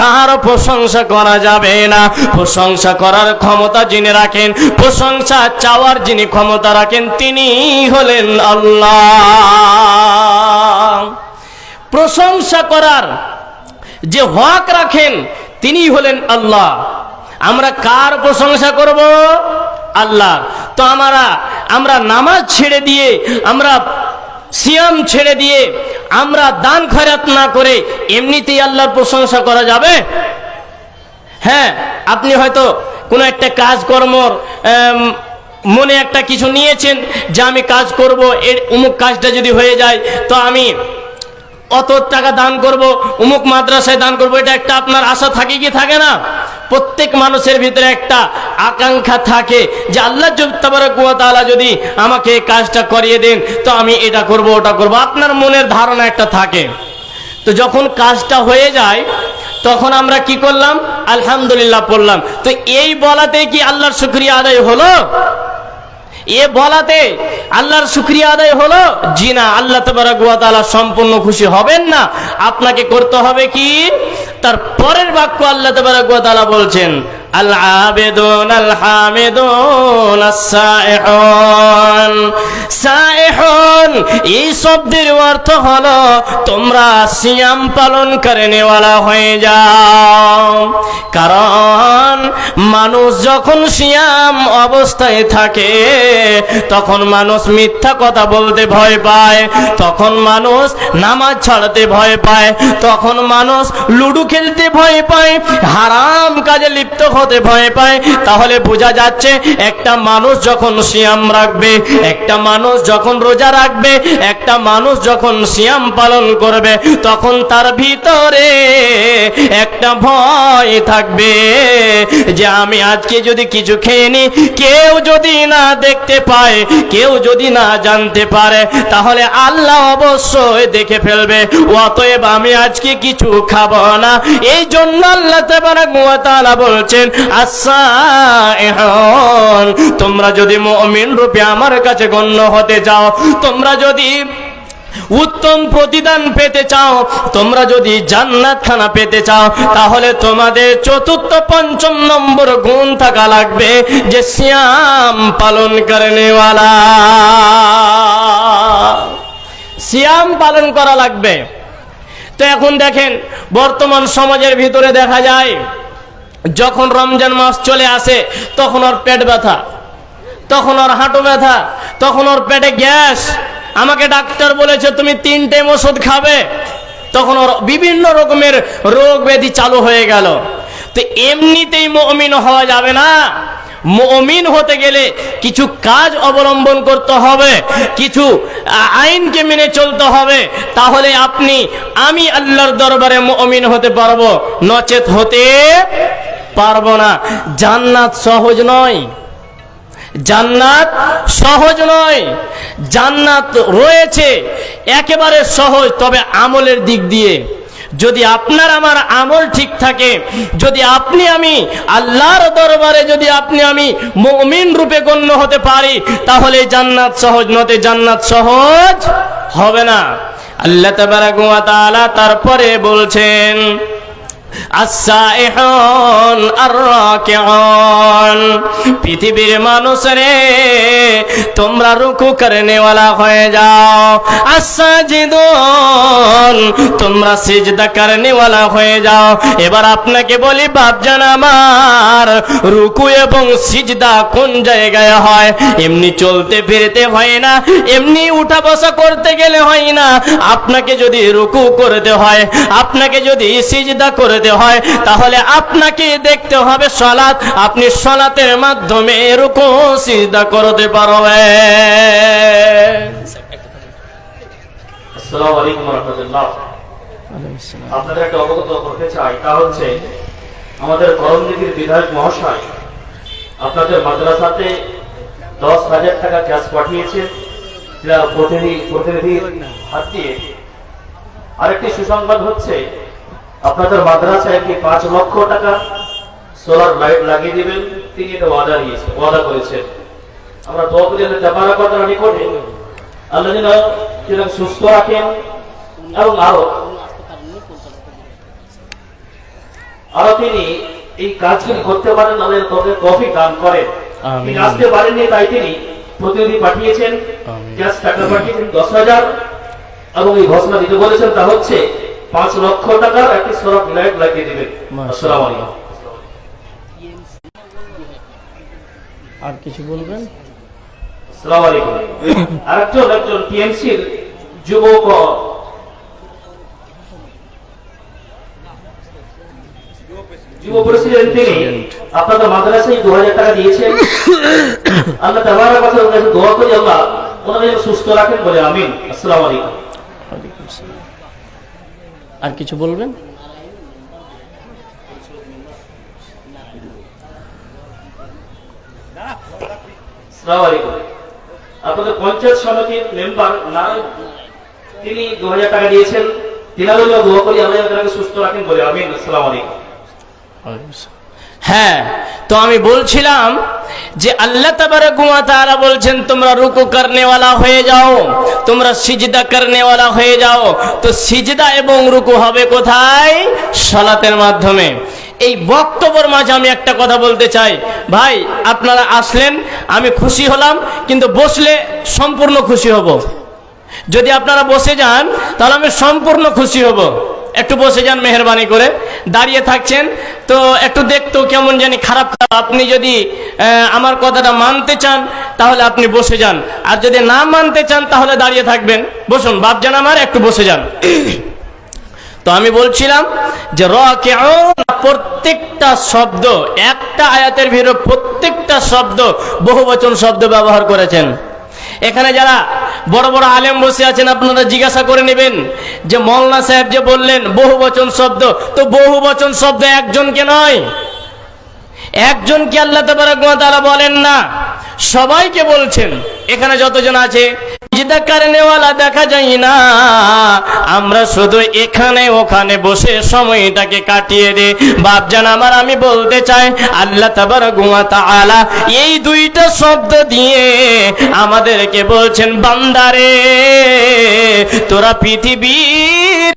কারো প্রশংসা করা যাবে না। প্রশংসা করার ক্ষমতা যিনি রাখেন, প্রশংসা চাওয়ার যিনি ক্ষমতা রাখেন, তিনি হলেন আল্লাহ। প্রশংসা করার যে হক রাখেন তিনি হলেন আল্লাহ। আমরা কার প্রশংসা করব? আল্লাহ। তো আমরা নামাজ ছেড়ে দিয়ে, আমরা সিয়াম ছেড়ে দিয়ে, আমরা দান খয়রাত না করে এমনিতেই আল্লাহর প্রশংসা করা যাবে? হ্যাঁ, আপনি হয়তো কোনো একটা কাজকর্মর মনে একটা কিছু নিয়েছেন যে আমি কাজ করব, এর অমুক কাজটা যদি হয়ে যায় তো আমি অত টাকা দান করব, অমুক মাদ্রাসায় দান করব, এটা একটা আপনার আশা থাকে কি থাকে না? প্রত্যেক মানুষের ভিতরে একটা আকাঙ্ক্ষা থাকে যে আল্লাহ তাবারক ওয়া তাআলা যদি আমাকে এই কাজটা করিয়ে দেন তো আমি এটা করব, ওটা করব, আপনার মনের ধারণা একটা থাকে। তো যখন কাজটা হয়ে যায় তখন আমরা কি করলাম? আলহামদুলিল্লাহ পড়লাম। তো এই বলাতে কি আল্লাহর শুকরিয়া আদায় হলো? এ বলাতে আল্লাহর শুকরিয়া আদায় হলো? জি না, আল্লাহ তাবারক ওয়া তাআলা সম্পূর্ণ খুশি হবেন না। আপনাকে করতে হবে কি? তার পরের বাক্য আল্লাহ তাবারক ওয়া তাআলা বলছেন আল আবেদুন আল হামিদুন আস-সাইহুন। সাইহুন এই শব্দের অর্থ হলো তোমরা সিয়াম পালন করনেওয়ালা হয়ে যাও। কারণ মানুষ যখন সিয়াম অবস্থায় থাকে তখন মানুষ মিথ্যা কথা বলতে ভয় পায়, তখন মানুষ নামাজ ছাড়তে ভয় পায়, তখন মানুষ লুডো খেলতে ভয় পায়, হারাম কাজে লিপ্ত হতে ভয় পায়। তাহলে বোঝা যাচ্ছে একটা মানুষ যখন সিয়াম রাখবে, একটা মানুষ যখন রোজা রাখবে, একটা মানুষ যখন সিয়াম পালন করবে, তখন তার ভিতরে একটা ভয় থাকবে যে আমি আজকে যদি কিছু খেয়ে নি, কেউ যদি না দেখতে পায়, কেউ যদি না জানতে পারে, তাহলে আল্লাহ অবশ্যই দেখে ফেলবে, অতএব আমি আজকে কিছু খাবো না। এই জন্য আল্লাহ তাবারক ওয়া তাআলা বলছেন আস-সাইহুন। তোমরা যদি মুমিন রূপে আমার কাছে গণ্য হতে চাও, তোমরা যদি উত্তম প্রতিদান পেতে চাও, তোমরা যদি জান্নাত খানা পেতে চাও, তাহলে তোমাদের চতুর্থ পঞ্চম নম্বর গুণ থাকা লাগবে যে সিয়াম পালন করনেওয়ালা। সিয়াম পালন করা লাগবে। তো এখন দেখেন বর্তমান সমাজের ভিতরে দেখা যায় যখন রমজান মাস চলে আসে তখন ওর পেট ব্যথা, তখন ওর হাঁটু ব্যথা, তখন ওর পেটে গ্যাস, আমাকে ডাক্তার বলেছে তুমি 3 টাইম ওষুধ খাবে, তখন ওর বিভিন্ন রকমের রোগ ব্যাধি চালু হয়ে গেল। তো এমনিতেই মুমিন হওয়া যাবে না। মুমিন হতে গেলে কিছু কাজ অবলম্বন করতে হবে, কিছু আইনকে মেনে চলতে হবে, তাহলে আমি আল্লাহর দরবারে মুমিন হতে পারবো, নচেত হতে পারবো না। জান্নাত সহজ নয়, জান্নাত সহজ নয়। জান্নাত রয়েছে একেবারে সহজ, তবে আমলের দিক দিয়ে। যদি আপনার আমার আমল ঠিক থাকে, যদি আমি আল্লাহর দরবারে যদি আমি মুমিন রূপে গণ্য হতে পারি, তাহলে জান্নাত সহজ, নতে জান্নাত সহজ হবে না। আল্লাহ তাবারাক ওয়া তাআলা তারপরে বলছেন as-sa'ihun ar-raki'un, পৃথিবীর মানুষ রে তোমরা রুকু করনেওয়ালা হয়ে যাও, as-sajidun তোমরা সিজদা করনেওয়ালা হয়ে যাও। এবার আপনাকে বলি বাপজান আমার, রুকু এবং সিজদা কোন জায়গায় হয়? এমনি চলতে ফিরতে হয় না, এমনি উঠা বসা করতে গেলে হয় না। আপনাকে যদি রুকু করতে হয়, আপনাকে যদি সিজদা করতে হয়, তাহলে আপনাকে দেখতে হবে সালাত। আপনি সালাতের মাধ্যমে রুকু সিজদা করতে পারবেন। আসসালামু আলাইকুম ওয়া রাহমাতুল্লাহ। আপনাদের একটা অবগত করতে চাই, তা হচ্ছে আমাদের করণদিঘির বিধায়ক মহাশয় আপনাদের মাদ্রাসাতে 10,000 টাকা ক্যাশ পাঠিয়েছেন, যা প্রতিনিধির হাত দিয়ে। আরেকটি সুসংবাদ হচ্ছে আপনাদের মাদ্রাসায় একটি 5 লক্ষ টাকা সোলার লাইট লাগিয়ে দিবেন, তিনি এটা ওয়াদা করেছেন। আমরা দোয়া করি আল্লাহ তাবারাক ওয়া তাআলা নিকটে আল্লাহ যেন সুস্থ রাখেন এবং আরো তিনি এই কাজগুলি করতে পারেন, আমাদের তৌফিক দান করেন। তিনি আসতে পারেননি, তাই তিনি প্রতিনিধি পাঠিয়েছেন, ক্যাশ টাকা পাঠিয়েছেন 10,000, এবং এই ঘোষণা দিতে বলেছেন, তা হচ্ছে 5 লক্ষ টাকার একটি সোলার লাইট লাগিয়ে দিবেন। আসসালামু আলাইকুম। আর কিছু বলবেন? আসসালামু আলাইকুম। একজন টিএমসির যুব প্রেসিডেন্ট, তিনি আপনাদের মাদ্রাসায় 2,000 টাকা দিয়েছেন। আল্লাহ তাবারাক ওয়া তাআলার কাছে দোয়া করি আল্লাহ ওনাকে সুস্থ রাখেন, বলে আমিন। আসসালামু আলাইকুম। আর কিছু বলবেন? আসসালামু আলাইকুম। আপনাদের পঞ্চায়েত সমিতির মেম্বার নারায়ণ, তিনি 2,000 টাকা দিয়েছেন। তিনার জন্য দোয়া করি আল্লাহ তাআলাকে সুস্থ রাখেন, বলে আমিন। আসসালামু আলাইকুম। হ্যাঁ, তো আমি বলছিলাম যে আল্লাহ তাবারাক ওয়া তাআলা বলছেন তোমরা রুকু করনেওয়ালা হয়ে যাও, তোমরা সিজদা করনেওয়ালা হয়ে যাও। তো সিজদা এবং রুকু হবে কোথায়? সালাতের মাধ্যমে। এই বক্তব্যের মাঝে আমি একটা কথা বলতে চাই, ভাই আপনারা আসলেন, আমি খুশি হলাম, কিন্তু বসলে সম্পূর্ণ খুশি হব। যদি আপনারা বসে যান তাহলে আমি সম্পূর্ণ খুশি হব। একটু বসে যান মেহেরবানি করে। দাঁড়িয়ে থাকছেন তো একটু দেখতো কেমন জানি খারাপ। আপনি যদি আমার কথাটা মানতে চান তাহলে আপনি বসে যান, আর যদি না মানতে চান তাহলে দাঁড়িয়ে থাকবেন। বসুন বাপজান আমার, একটু বসে যান। তো আমি বলছিলাম যে রাকিউন, প্রত্যেকটা শব্দ, একটা আয়াতের ভিতরে প্রত্যেকটা শব্দ বহুবচন শব্দ ব্যবহার করেছেন। এখানে যারা বড় বড় আলেম বসে আছেন, আপনারা জিজ্ঞাসা করে নেবেন যে মৌলানা সাহেব যে বললেন বহুবচন শব্দ, তো বহুবচন শব্দ একজনকে নয়, একজনকে আল্লাহ তাবারাক ওয়া তাআলা বলেন না, সবাইকে বলছেন। এখানে যতজন আছে সিজদা করনেওয়ালা দেখা যায় না, আমরা শুধু এখানে ওখানে বসে সময়টাকে কাটিয়ে দে। বাপজান আমার, আমি বলতে চাই আল্লাহ তাবারাক ওয়া তাআলা এই দুইটা শব্দ দিয়ে আমাদেরকে বলছেন, বান্দারে তোরা পৃথিবীর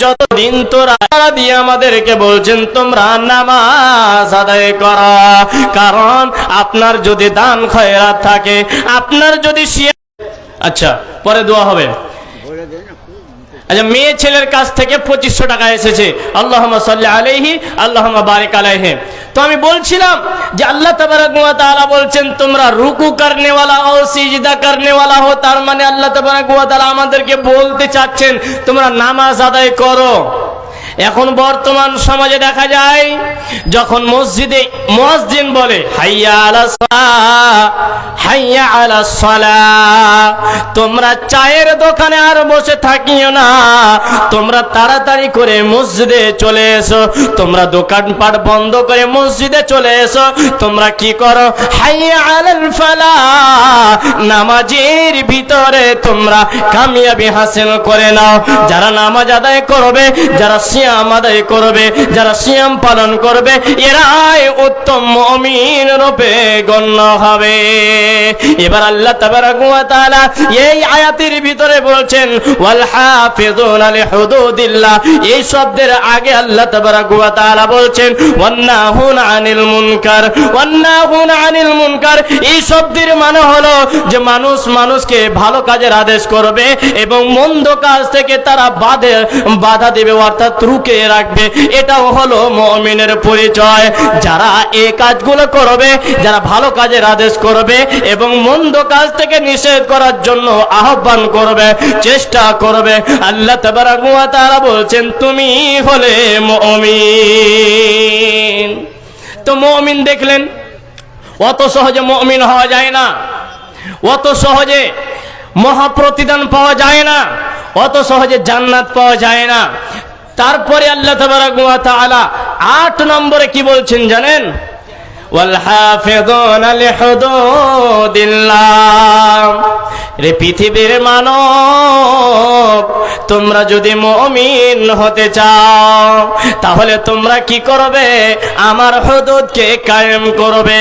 যতদিন তোরা দিয়ে আমাদেরকে বলছেন তোমরা নামাজ আদায় করো, কারণ আপনার যদি দান খয়রাত থাকে, আপনার যদি আচ্ছা পরে দোয়া হবে। আচ্ছা, মেয়ে ছেলের কাছ থেকে 2500 টাকা এসেছে, আল্লাহুম্মা সাল্লি আলাইহি আল্লাহুম্মা বারিক আলাইহি। তো আমি বলছিলাম যে আল্লাহ তাবারাক ওয়া তাআলা বলছেন তোমরা রুকু করনেওয়ালা হও, সিজদা করনেওয়ালা হও, তার মানে আল্লাহ তাবারাক ওয়া তাআলা আমাদেরকে বলতে চাচ্ছেন তোমরা নামাজ আদায় করো। এখন বর্তমান সমাজে দেখা যায় যখন মসজিদে মুয়াজ্জিন বলে হাইয়া আলাস সালাহ, হাইয়া আলাস সালাহ, তোমরা চায়ের দোকানে আর বসে থাকিও না, তোমরা তাড়াতাড়ি করে মসজিদে চলে এসো, তোমরা দোকানপাট বন্ধ করে মসজিদে চলে এসো। তোমরা কি করো? হাইয়া আলাল ফালাহ, নামাজের ভিতরে তোমরা কামিয়াবি হাসিল করে নাও। যারা নামাজ আদায় করবে, যারা সিয়াম আদায় করবে, যারা সিয়াম পালন করবে, এরাই উত্তম মুমিন রূপে গণ্য হবে। এবার আল্লাহ তাবারাকা ওয়া তাআলা এই আয়াতের ভিতরে বলছেন ওয়াল হাফিজুনা লিহুদুদিল্লাহ, এই শব্দের আগে আল্লাহ তাবারাকা ওয়া তাআলা বলছেন ওয়ান্নাহুনা আনিল মুনকার, ওয়ান্নাহুনা আনিল মুনকার। এই শব্দের মানে হলো যে মানুষ মানুষকে ভালো কাজের আদেশ করবে এবং মন্দ কাজ থেকে তারা বাধা দেবে, অর্থাৎ রুকে রাখবে। এটাও হলো মুমিনের পরিচয়। যারা এই কাজগুলো করবে, যারা ভালো কাজের আদেশ করবে এবং মন্দ কাজ থেকে নিষেধ করার জন্য আহ্বান করবে, চেষ্টা করবে, আল্লাহ তাবারাকা ওয়া তাআলা বলছেন তুমি হলে মুমিন। তো মুমিন দেখলেন, অত সহজে মুমিন হওয়া যায় না, অত সহজে মহাপ্রতিদান পাওয়া যায় না, অত সহজে জান্নাত পাওয়া যায় না। তারপরে আল্লাহ তাবারাকা ওয়া তাআলা 8 নম্বরে কি বলছেন জানেন? ওয়াল হাফিজুনা লিহুদুদিল্লাহ। রে পৃথিবীর মানব, তোমরা যদি মুমিন হতে চাও তাহলে তোমরা কি করবে? আমার হুদুদকে কায়েম করবে।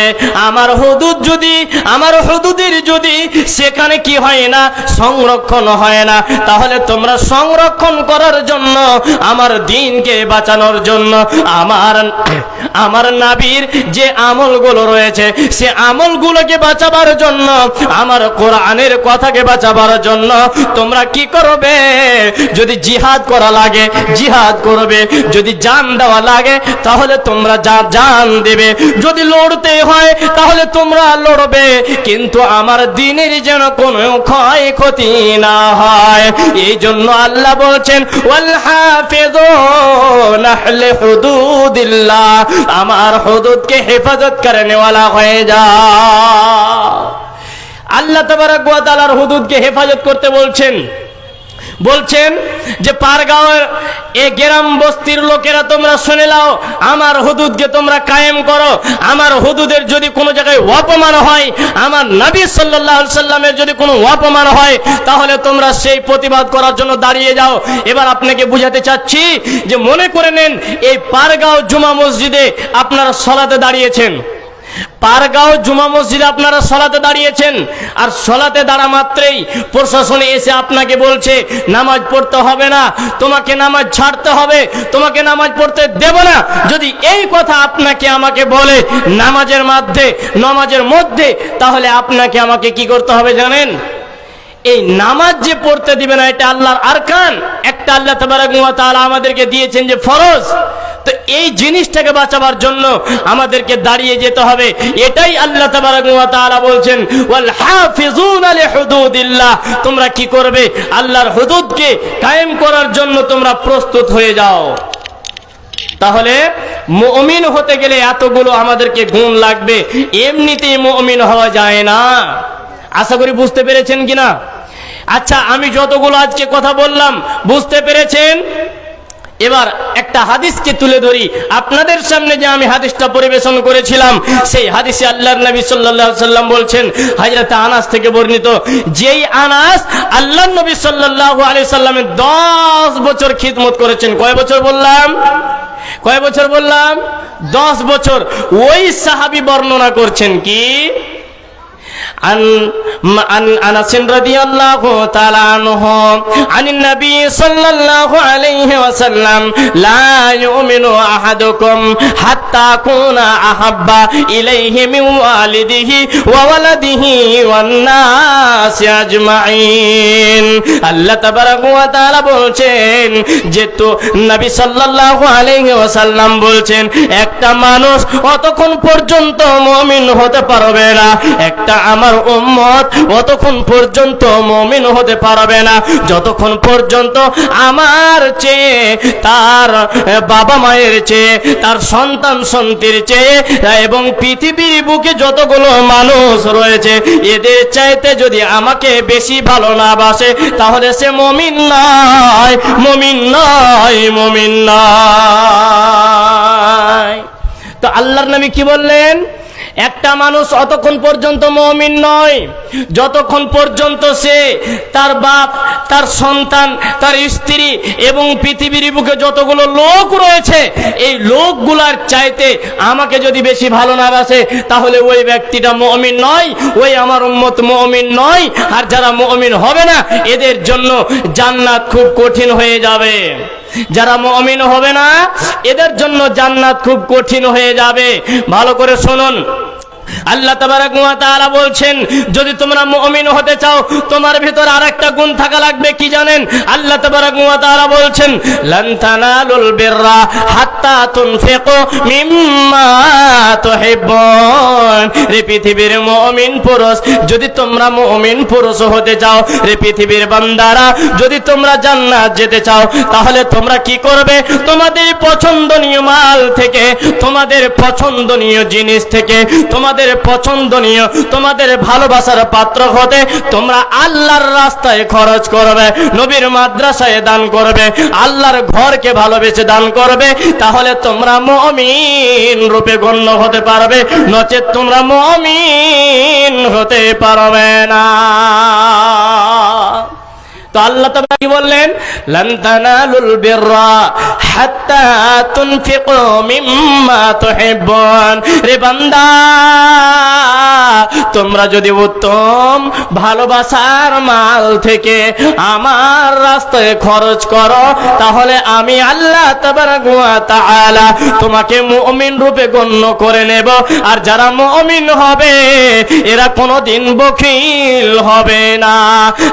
আমার হুদুদের যদি সেখানে কি হয় না, সংরক্ষণ হয় না, তাহলে তোমরা সংরক্ষণ করার জন্য, আমার দ্বীনকে বাঁচানোর জন্য, আমার নবীর যে আমলগুলো রয়েছে সে আমলগুলোকে বাঁচাবার জন্য, আমার কোরআনের কথাকে বাঁচাবার জন্য তোমরা কি করবে? যদি জিহাদ করা লাগে জিহাদ করবে, যদি জান দেওয়া লাগে তাহলে তোমরা জান দেবে, যদি লড়তে হয় তাহলে তোমরা লড়বে, কিন্তু আমার দ্বীনের যেন কোনো ক্ষয়ক্ষতি না হয়। এই জন্য আল্লাহ বলছেন ওয়াল হাফিজুনা লিহুদুদিল্লাহ, আমার হুদুদকে হেফাজত করনে ওয়ালা হয়ে যাও। আল্লাহ তাবারাকা ওয়া তাআলার হুদুদকে হেফাজত করতে বলছেন যে পারগাঁওয়ের এই গ্রাম বস্তির লোকেরা তোমরা শুনে নাও, আমার হুদুদকে তোমরা কায়েম করো। আমার হুদুদের যদি কোনো জায়গায় অপমান হয়, আমার নবী সাল্লাল্লাহু আলাইহি সাল্লামের যদি কোনো অপমান হয়, তাহলে তোমরা সেই প্রতিবাদ করার জন্য দাঁড়িয়ে যাও। এবার আপনাকে বুঝাতে চাচ্ছি যে মনে করে নেন এই পারগাঁও জুমা মসজিদে আপনারা সালাতে দাঁড়িয়েছেন, পারগাঁও জুমা মসজিদে আপনারা সালাতে দাঁড়িয়েছেন, আর সালাতে দাঁড়া মাত্রই প্রশাসনে এসে আপনাকে বলছে নামাজ পড়তে হবে না, তোমাকে নামাজ ছাড়তে হবে, তোমাকে নামাজ পড়তে দেব না। যদি এই কথা আপনাকে আমাকে বলে নামাজের মধ্যে, তাহলে আপনাকে আমাকে কি করতে হবে জানেন? এই নামাজ যে পড়তে দিবে না, এটা আল্লাহর আরকান, একটা আল্লাহ তাবারাকা ওয়া তাআলা আমাদেরকে দিয়েছেন যে ফরজ। তো এই জিনিসটাকে বাঁচাবার জন্য আমাদেরকে দাঁড়িয়ে যেতে হবে। এটাই আল্লাহ তাবারাকা ওয়া তাআলা বলছেন ওয়াল হাফিজুনা লিহুদুদিল্লাহ, তোমরা কি করবে? আল্লাহর হুদুদকে কায়েম করার জন্য তোমরা প্রস্তুত হয়ে যাও। তাহলে মুমিন হতে গেলে এতগুলো আমাদেরকে গুণ লাগবে, এমনিতেই মুমিন হওয়া যায় না। আশা করি বুঝতে পেরেছেন কিনা? আচ্ছা, আমি যতগুলো আজকে কথা বললাম বুঝতে পেরেছেন? এবার একটা হাদিসকে তুলে ধরি আপনাদের সামনে। যে আমি হাদিসটা পরিবেশন করেছিলাম, সেই হাদিসে আল্লাহর নবী সাল্লাল্লাহু আলাইহি সাল্লাম বলছেন, হযরত আনাস থেকে বর্ণিত, যেই আনাস আল্লাহর নবী সাল্লাল্লাহু আলাইহি সাল্লামের 10 বছর খিদমত করেছেন। কয় বছর বললাম? 10 বছর। ওই সাহাবী বর্ণনা করছেন কি عن أنس رضي الله تعالى عنه عن النبي صلى الله عليه وسلم لا يؤمن أحدكم حتى أكون أحب إليه من والده وولده والناس أجمعين। আল্লাহ তাবারাকা ওয়া তাআলা বলছেন যে তো নবী সাল্লাল্লাহু আলাইহি ওয়াসাল্লাম বলছেন একটা মানুষ অতক্ষণ পর্যন্ত মুমিন হতে পারবে না, একটা আমার উম্মত অতক্ষণ পর্যন্ত মুমিন হতে পারবে না যতক্ষণ পর্যন্ত আমার চেয়ে তার বাবা মায়ের চেয়ে, তার সন্তান সন্তির চেয়ে এবং পৃথিবীর বুকে যতগুলো মানুষ রয়েছে এদের চাইতে যদি আমাকে বেশি ভালো না বাসে তাহলে সে মুমিন নয়, মুমিন নয়, মুমিন নয়। তো আল্লাহর নবী কি বললেন? একটা মানুষ অতক্ষণ পর্যন্ত মুমিন নয় যতক্ষণ পর্যন্ত সে তার বাপ, তার সন্তান, তার স্ত্রী এবং পৃথিবীর বুকে যতগুলো লোক রয়েছে এই লোকগুলার চাইতে আমাকে যদি বেশি ভালো না বাসে তাহলে ওই ব্যক্তিটা মুমিন নয়, ওই আমার উম্মত মুমিন নয়। আর যারা মুমিন হবে না এদের জন্য জান্নাত খুব কঠিন হয়ে যাবে। যারা মুমিন হবে না এদের জন্য জান্নাত খুব কঠিন হয়ে যাবে। ভালো করে শুনুন, আল্লাহ তাবারাক ওয়া তাআলা বলছেন যদি তোমরা মুমিন হতে চাও তোমার ভিতর আরেকটা গুণ থাকা লাগবে। কি জানেন? আল্লাহ তাবারাক ওয়া তাআলা বলছেন লান তানালুল বিররা হাত্তা তুনফিকু মিম্মা তুহিব্বুন। রে পৃথিবীর মুমিন পুরুষ, যদি তোমরা মুমিন পুরুষ হতে চাও, রে পৃথিবীর বান্দারা যদি তোমরা জান্নাত যেতে চাও তাহলে তোমরা কি করবে? তোমাদের পছন্দনীয় মাল থেকে, তোমাদের পছন্দনীয় জিনিস থেকে, তোমাদের পছন্দনীয়, তোমাদের ভালোবাসার পাত্র হতে তোমরা আল্লাহর রাস্তায় খরচ করবে, নবীর মাদ্রাসায় দান করবে, আল্লাহর ঘরকে ভালোবেসে দান করবে, তাহলে তোমরা মুমিন রূপে গণ্য হতে পারবে, নচেত তোমরা মুমিন হতে পারবে না। তো আল্লাহ তাআলা কি বললেন? লান তানালুল বিররা হাত্তা তুনফিকু মিম্মা তুহিব্বুন। রে বান্দা, তোমরা যদি উত্তম ভালোবাসার মাল থেকে আমার রাস্তায় খরচ করো তাহলে আমি আল্লাহ তাবারাক ওয়া তাআলা তোমাকে মুমিন রূপে গণ্য করে নেব। আর যারা মুমিন হবে এরা কোনোদিন বখিল হবে না।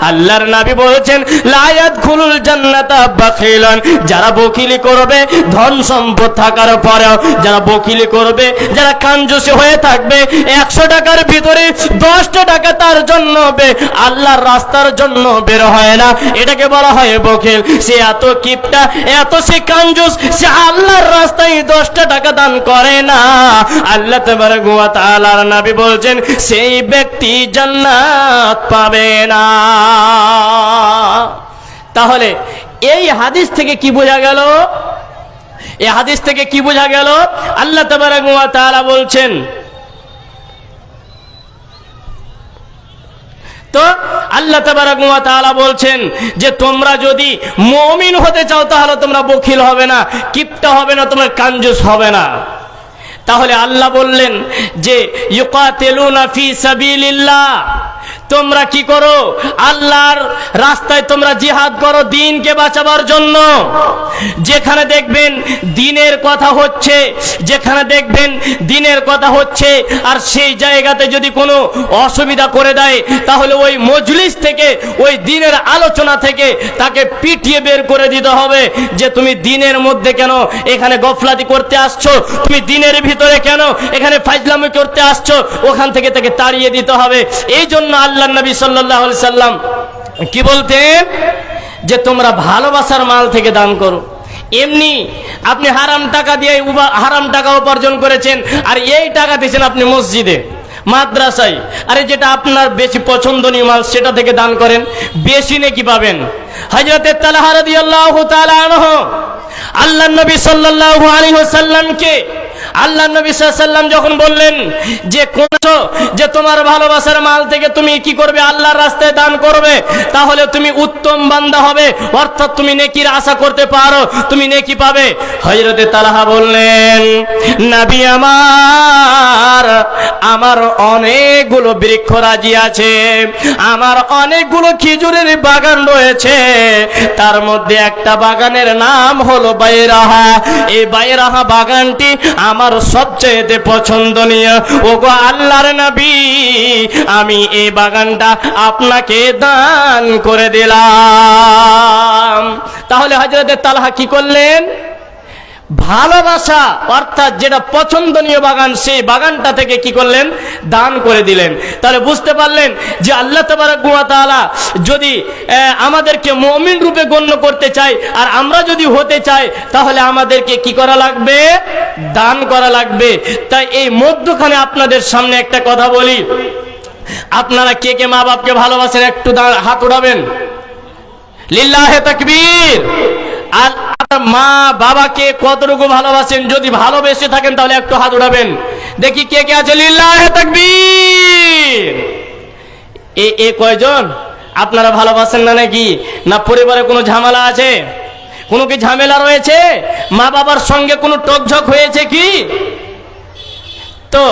আল্লাহর নবী বলছেন লা ইয়াদখুলুল জান্নাতা বাখিলান। যারা বখিলি করবে ধন সম্পদ থাকার পরেও, যারা বখিলি করবে, যারা কাঞ্জুসি হয়ে থাকবে, 100 টাকার ভিতরে 10টা টাকা তার জন্য আল্লাহর রাস্তার জন্য বের হয় না, এটাকে বলা হয় বখিল। সে এত কিপটা, এত সে কাঞ্জুস, সে আল্লাহর রাস্তায় 10টা টাকা দান করে না। আল্লাহ তাবারাক ওয়া তাআলার নবী বলছেন সেই ব্যক্তি জান্নাত পাবে না। তাহলে এই হাদিস থেকে কি বোঝা গেল? এই হাদিস থেকে কি বোঝা গেল? আল্লাহ তাবারাক ওয়া তাআলা বলছেন, তো আল্লাহ তাবারাক ওয়া তাআলা বলছেন যে তোমরা যদি মুমিন হতে চাও তাহলে তোমরা বখিল হবে না, কিপটা হবে না, তোমরা কাঞ্জুস হবে না। তাহলে আল্লাহ বললেন যে ইউকাতিলুনা ফি সাবিলিল্লাহ, তোমরা কি করো? আল্লাহর রাস্তায় তোমরা জিহাদ করো দ্বীনকে বাঁচাবার জন্য। যেখানে দেখবেন দ্বীনের কথা হচ্ছে, যেখানে দেখবেন দ্বীনের কথা হচ্ছে আর সেই জায়গাতে যদি কোনো অসুবিধা করে দেয় তাহলে ওই মজলিস থেকে, ওই দ্বীনের আলোচনা থেকে তাকে পিটিয়ে বের করে দিতে হবে যে তুমি দ্বীনের মধ্যে কেন এখানে গফলাতি করতে আসছো, তুমি দ্বীনের ভিতরে কেন এখানে ফাজলামি করতে আসছো, ওখান থেকে তাকে তাড়িয়ে দিতে হবে। এই জন্য আল্লাহ নবী সাল্লাল্লাহু আলাইহি সাল্লাম কি বলতেন যে তোমরা ভালোবাসার মাল থেকে দান করো। এমনি আপনি হারাম টাকা দিয়ে হারাম টাকা উপার্জন করেছেন আর এই টাকা দিয়েছেন আপনি মসজিদে, মাদ্রাসায়, আরে যেটা আপনার বেশি পছন্দনীয় মাল সেটা থেকে দান করেন, বেশি নেকি পাবেন। হযরতে তালহা রাদিয়াল্লাহু তাআলা আনহু আল্লাহর নবী সাল্লাল্লাহু আলাইহি ওয়াসাল্লামকে আল্লাহ নবী সাল্লাল্লাহু আলাইহি ওয়াসাল্লাম যখন বললেন যে যে তোমার ভালোবাসার মাল থেকে তুমি কি করবে? আল্লাহর রাস্তায় দান করবে, তাহলে তুমি উত্তম বান্দা হবে, অর্থাৎ তুমি নেকির আশা করতে পারো, তুমি নেকি পাবে। হযরতে তালহা বললেন নবী আমার অনেকগুলো বৃক্ষরাজি আছে, আমার অনেকগুলো খেজুরের বাগান রয়েছে, তার মধ্যে একটা বাগানের নাম হলো বাইরাহা। এই বাইরাহা বাগানটি আমার সবচেয়ে পছন্দনীয়। ওগো আল্লাহর নবী, আমি এই বাগানটা আপনাকে দান করে দিলাম। তাহলে হযরতে তালহা কি করলেন? ভালোবাসা অর্থাৎ যেটা পছন্দনীয় বাগান, সেই বাগানটা থেকে কি করলেন? দান করে দিলেন। তাহলে বুঝতে পারলেন যে আল্লাহ তাবারক ওয়া তাআলা যদি আমাদেরকে মুমিন রূপে গণ্য করতে চায়, আর আমরা যদি হতে চাই, তাহলে আমাদেরকে কি করা লাগবে? দান করা লাগবে। তাই এই মধ্যখানে আপনাদের সামনে একটা কথা বলি, আপনারা কে কে মা বাপকে ভালোবাসেন? একটু হাত উঠাবেন। লিল্লাহে তাকবীর। আর মা বাবাকে কতটুকু ভালোবাসেন? যদি ভালোবেসে থাকেন তাহলে একটু হাত উঠাবেন, দেখি কে কে আছে। লিল্লাহে তাকবীর। এ কয়জন? আপনারা ভালোবাসেন না নাকি? না পরিবারে কোনো ঝামেলা আছে? কোনো কি ঝামেলা রয়েছে? মা বাবার সঙ্গে কোনো টকঝক হয়েছে কি? তো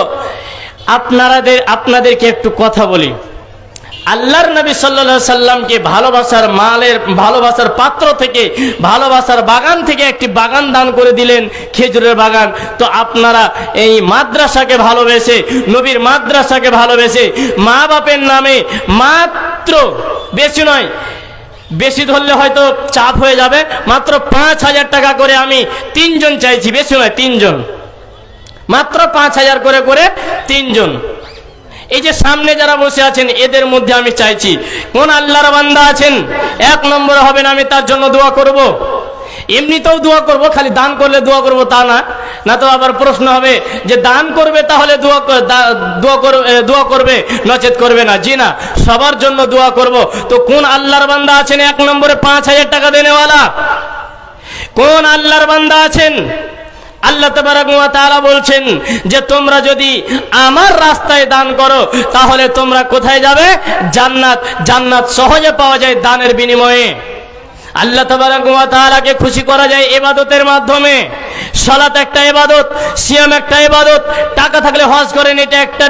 আপনাদেরকে একটু কথা বলি। আল্লাহর নবী সাল্লাল্লাহু আলাইহি সাল্লামকে ভালোবাসার পাত্র থেকে, ভালোবাসার বাগান থেকে একটি বাগান দান করে দিলেন, খেজুরের বাগান। তো আপনারা এই মাদ্রাসাকে ভালোবেসে, নবীর মাদ্রাসাকে ভালোবেসে, মা বাপের নামে মাত্র, বেশি নয়, বেশি ধরলে হয়তো চাপ হয়ে যাবে, মাত্র 5,000 টাকা করে আমি 3 জন চাইছি, বেশি নয় 3 জন, মাত্র 5,000 করে করে 3 জন। এই যে সামনে যারা বসে আছেন এদের মধ্যে আমি চাইছি, কোন আল্লাহর বান্দা আছেন 1 নম্বরে হবেন, আমি তার জন্য দোয়া করব। এমনিতেও দোয়া করব, খালি দান করলে দোয়া করব তা না, না তো আবার প্রশ্ন হবে যে দান করবে তাহলে দোয়া করবে, নচেত করবে না। জি না, সবার জন্য দোয়া করব। তো কোন আল্লাহর বান্দা আছেন 1 নম্বরে 5,000 টাকা দেনেওয়ালা? কোন আল্লাহর বান্দা আছেন? আল্লাহ তাবারক ওয়া তাআলা বলছেন যে তোমরা যদি আমার রাস্তায় দান করো তাহলে তোমরা কোথায় যাবে? জান্নাত। জান্নাত সহজে পাওয়া যায় দানের বিনিময়ে। আল্লাহ তাবারক ওয়া তাআলাকে খুশি করা যায় ইবাদতের মাধ্যমে। সালাত একটা ইবাদত, সিয়াম একটা ইবাদত, টাকা থাকলে হজ করেন, এটা একটা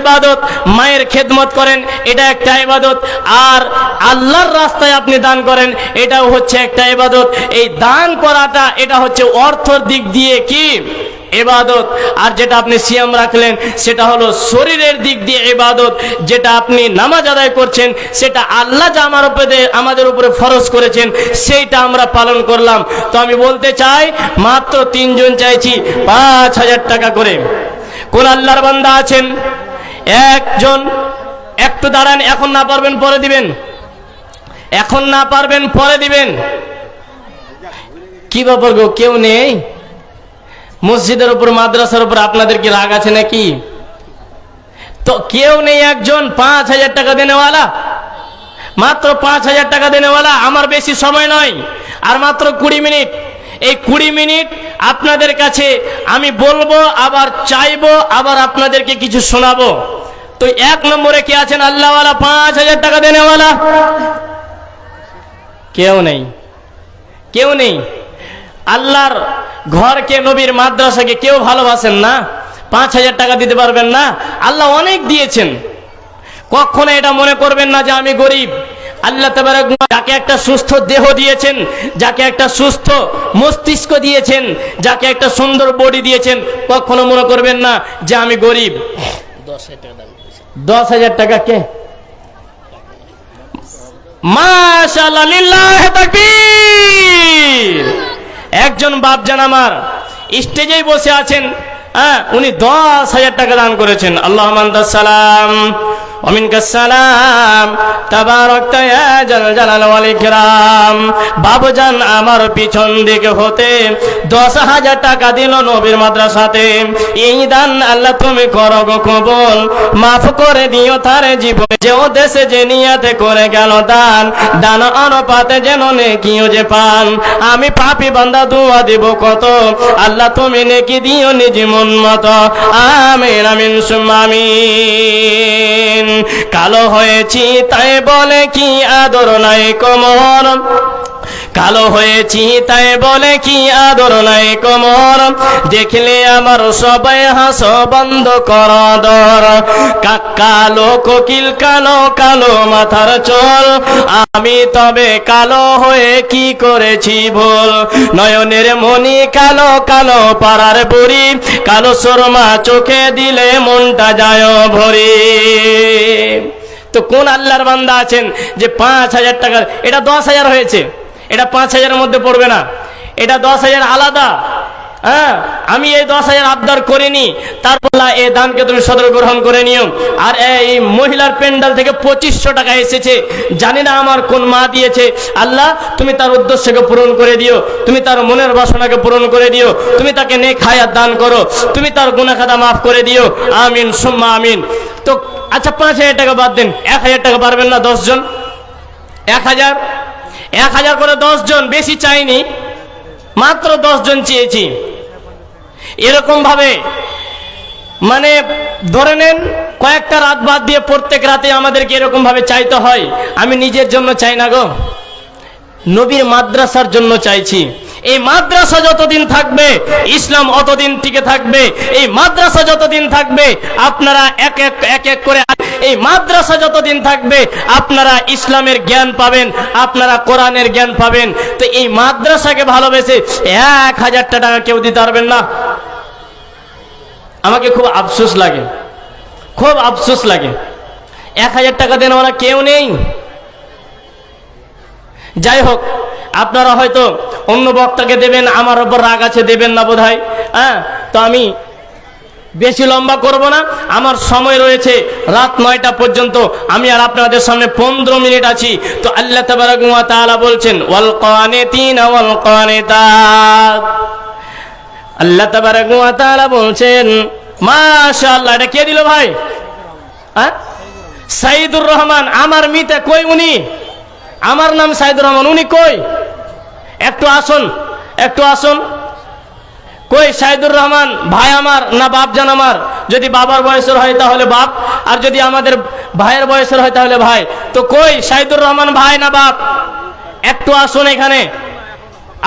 ইবাদত, মায়ের খেদমত করেন, এটা একটা ইবাদত, আর আল্লাহর রাস্তায় আপনি দান করেন, এটাও হচ্ছে একটা ইবাদত। এই দান করাটা এটা হচ্ছে অর্থের দিক দিয়ে কি? ইবাদত। আর যেটা আপনি সিয়াম রাখলেন সেটা হলো শরীরের দিক দিয়ে ইবাদত। যেটা আপনি নামাজ আদায় করছেন সেটা আল্লাহ যা আমাদের উপরে ফরজ করেছেন সেইটা আমরা পালন করলাম। তো আমি বলতে চাই মাত্র 3 জন চাইছি 5,000 টাকা করে। কোন আল্লাহর বান্দা আছেন? 1 জন। একটু দাঁড়ান, এখন না পারবেন পরে দিবেন, এখন না পারবেন পরে দিবেন। কি ব্যাপার গো, কেউ নেই? মসজিদের উপর, মাদ্রাসার উপর আপনাদের কি রাগ আছে নাকি? তো কেউ নেই, 1 জন 5,000 টাকা দেনেওয়ালা, মাত্র 5,000 টাকা দেনেওয়ালা। আমার বেশি সময় নয়, আর মাত্র 20 মিনিট। এই 20 মিনিট আপনাদের কাছে আমি বলবো, আবার চাইবো, আবার আপনাদেরকে কিছু শোনাবো। তো 1 নম্বরে কে আছেন আল্লাহওয়ালা 5,000 টাকা দেনেওয়ালা? কেউ নেই, কেউ নেই। আল্লাহর ঘরকে, নবীর মাদ্রাসাকে কেউ ভালোবাসেন না? 5,000 টাকা দিতে পারবেন না? আল্লাহ অনেক দিয়েছেন, কখনো এটা মনে করবেন না যে আমি গরিব। আল্লাহ তাবারক যাকে একটা সুস্থ দেহ দিয়েছেন, যাকে একটা সুস্থ মস্তিষ্ক দিয়েছেন, যাকে একটা সুন্দর বডি দিয়েছেন, কখনো মনে করবেন না যে আমি গরিব। 10,000 টাকা কে? মাশাআল্লাহ, লিল্লাহি তাকবীর। একজন বাপজান আমার স্টেজেই বসে আছেন, উনি 10,000 টাকা দান করেছেন। আল্লাহুম্মা আনতাস সালাম ওয়া মিনকাস সালাম তাবারাকতা ইয়া জাল জালাল ওয়াল ইকরাম। বাবজান আমার পিছন দিকে হতে 10,000 টাকা দিল নবীর মাদ্রাসাতে। এই দান আল্লাহ তুমি করো গো কবুল, মাফ করে দিও তার জীবনে যে দেশে যে নিয়াতে করে গেল দান, দান অনুপাতে যেন নেকিও যে পান। আমি পাপী বান্দা দোয়া দেব কত, আল্লাহ তুমি নেকি দিও নিজ মন মতো। আমিন আমিন সুম্মা আমিন। কালো হয়েছি তাই বলে কি আদর নাই কোমর, কালো হয়েছি তাই বলে কি আদর নাই কোমর, দেখলে আমার সবাই হাসো বন্ধ কর দর। কালো কোকিল কালো কালো মাথার চুল, আমি তবে কালো হয়ে কি করেছি ভুল। নয়নের মনি কালো কালো পাড়ার বুড়ি, কালো সুরমা চোখে দিলে মনটা যায় ভরি। তো কোন আল্লাহর বান্দা আছেন যে 5,000 টাকা? এটা 10,000 হয়েছে, এটা 5,000-এর মধ্যে পড়বে না, এটা 10,000 আলাদা, হ্যাঁ, আমি এই 10,000 আবদার করিনি, তারপর এই দানকে তুমি সদর গ্রহণ করে নিও। আর এই মহিলার প্যান্ডেল থেকে 2500 টাকা এসেছে, জানি না আমার কোন মা দিয়েছে। আল্লাহ তুমি তার উদ্দেশ্যকে পূরণ করে দিও, তুমি তার মনের বাসনাকে পূরণ করে দিও, তুমি তাকে নেক হায়াত দান করো, তুমি তার গুনাহ খাতা মাফ করে দিও। আমিন সুম্মা আমিন। তো আচ্ছা, 5,000 টাকা বাদ দেন, 1,000 টাকা পারবেন না 10 জন? 1,000 করে 10 জন, বেশি চাইনি, মাত্র 10 জন চেয়েছি। এরকম ভাবে মানে ধরে নেন কয়েকটা রাত বাদ দিয়ে প্রত্যেক রাতে আমাদেরকে এরকম ভাবে চাইতে হয়। আমি নিজের জন্য চাই না গো, নবীর মাদ্রাসার জন্য চাইছি। এই মাদ্রাসা যতদিন থাকবে ইসলাম অতদিন টিকে থাকবে। এই মাদ্রাসা যতদিন থাকবে আপনারা এক এক করে, এই মাদ্রাসা যতদিন থাকবে আপনারা ইসলামের জ্ঞান পাবেন, আপনারা কোরআনের জ্ঞান পাবেন। তো এই মাদ্রাসাকে ভালোবেসে 1,000 টাকা কেউ দিতে পারবেন না? আমাকে খুব আফসোস লাগে, খুব আফসোস লাগে। 1,000 টাকা দেওয়ালা কেউ নেই। যাই হোক, আপনারা হয়তো অন্য বক্তাকে দেবেন, আমার ওপর রাগ আছে, দেবেন না বোধহয়। হ্যাঁ, তো আমি বেশি লম্বা করব না, আমার সময় রয়েছে রাত 9টা পর্যন্ত। আমি আর আপনাদের সামনে 15 মিনিট আছি। তো আল্লাহ তাবারাক ওয়া তাআলা বলছেন ওয়াল কানিতিনা ওয়াল কানিতাত। আল্লাহ তাবারাক ওয়া তাআলা বলছেন, মাশাআল্লাহ, এটা কে দিল ভাই? হ্যাঁ, সাইদুর রহমান। আমার মিতা কই? উনি, আমার নাম সাইদুর রহমান, উনি কই? একটু আসুন, একটু আসুন। কই সাইদুর রহমান ভাই আমার না বাপজান আমার? যদি বাবার বয়সের হয় তাহলে বাপ, আর যদি আমাদের ভাইয়ের বয়সের হয় তাহলে ভাই। তো কই সাইদুর রহমান ভাই না বাপ? একটু আসুন এখানে।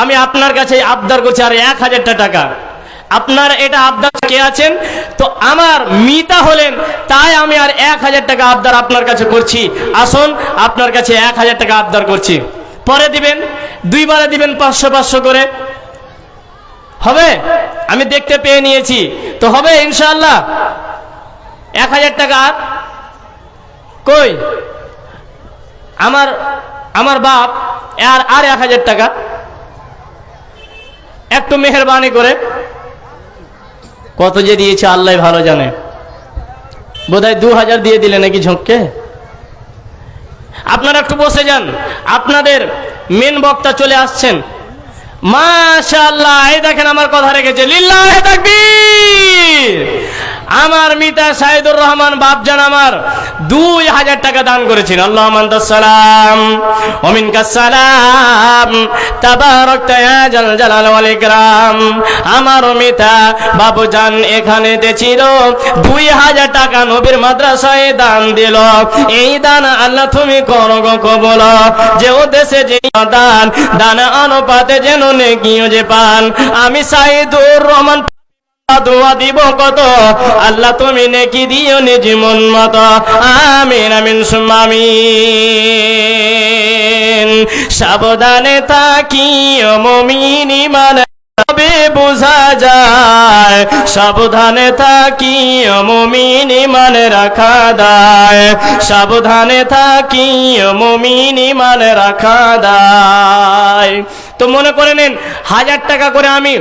আমি আপনার কাছে আবদার করছি আর 1,000 টাকা। আপনার এটা আবদার কে আছেন? তো আমার মিতা হলেন, তাই আমি আর 1,000 টাকা আবদার আপনার কাছে করছি। আসুন, আপনার কাছে 1,000 টাকা আবদার করছি। পরে দিবেন, 2 বারে দিবেন 500 করে। হবে? আমি দেখতে পেয়ে নিয়েছি, তো হবে ইনশাআল্লাহ। 1,000 টাকা কই? আমার বাপ আর 1,000 টাকা একটু মেহেরবানি করে। কত যে দিয়েছে আল্লাহ ভালো জানে, বোধহয় 2,000 দিয়ে দিলে নাকি ঝোঁককে। আপনারা একটু বসে যান, আপনাদের মেন বক্তা চলে আসছেন। মাশাআল্লাহ, এই দেখেন আমার কথা রেখেছে। লিল্লাহি তাকবীর। আমার মিতা সাইদুর রহমান বাপজান আমার 2,000 টাকা দান করেছেন। আল্লাহুম্মা আনতাস সালাম ওয়া মিনকাস সালাম তাবারাকতা ইয়া জাল জালাল ওয়াল ইকরাম। আমার মিতা বাবুজান এখানে ছিল, 2,000 টাকা নবীর মাদ্রাসায় দান দিল। এই দান আল্লাহ তুমি করো গো কবুল। যে উদ্দেশ্যে যে দান, দান অনুপাতে যেন নেকিও যে পান। আমি সাইদুর রহমান দোয়া দিব কত, আল্লাহ তুমি নেকি দিও নিজ মন মতো। আমিন আমিন সুম্মা আমিন। সাবধানে থাকিও মুমিন ঈমান তবে বোঝা যায়, সাবধানে থাকিও মুমিন ঈমান রাখা দায়, সাবধানে থাকিও মুমিন ঈমান রাখা দায়। তো মনে করে নেন 1,000 টাকা করে আমি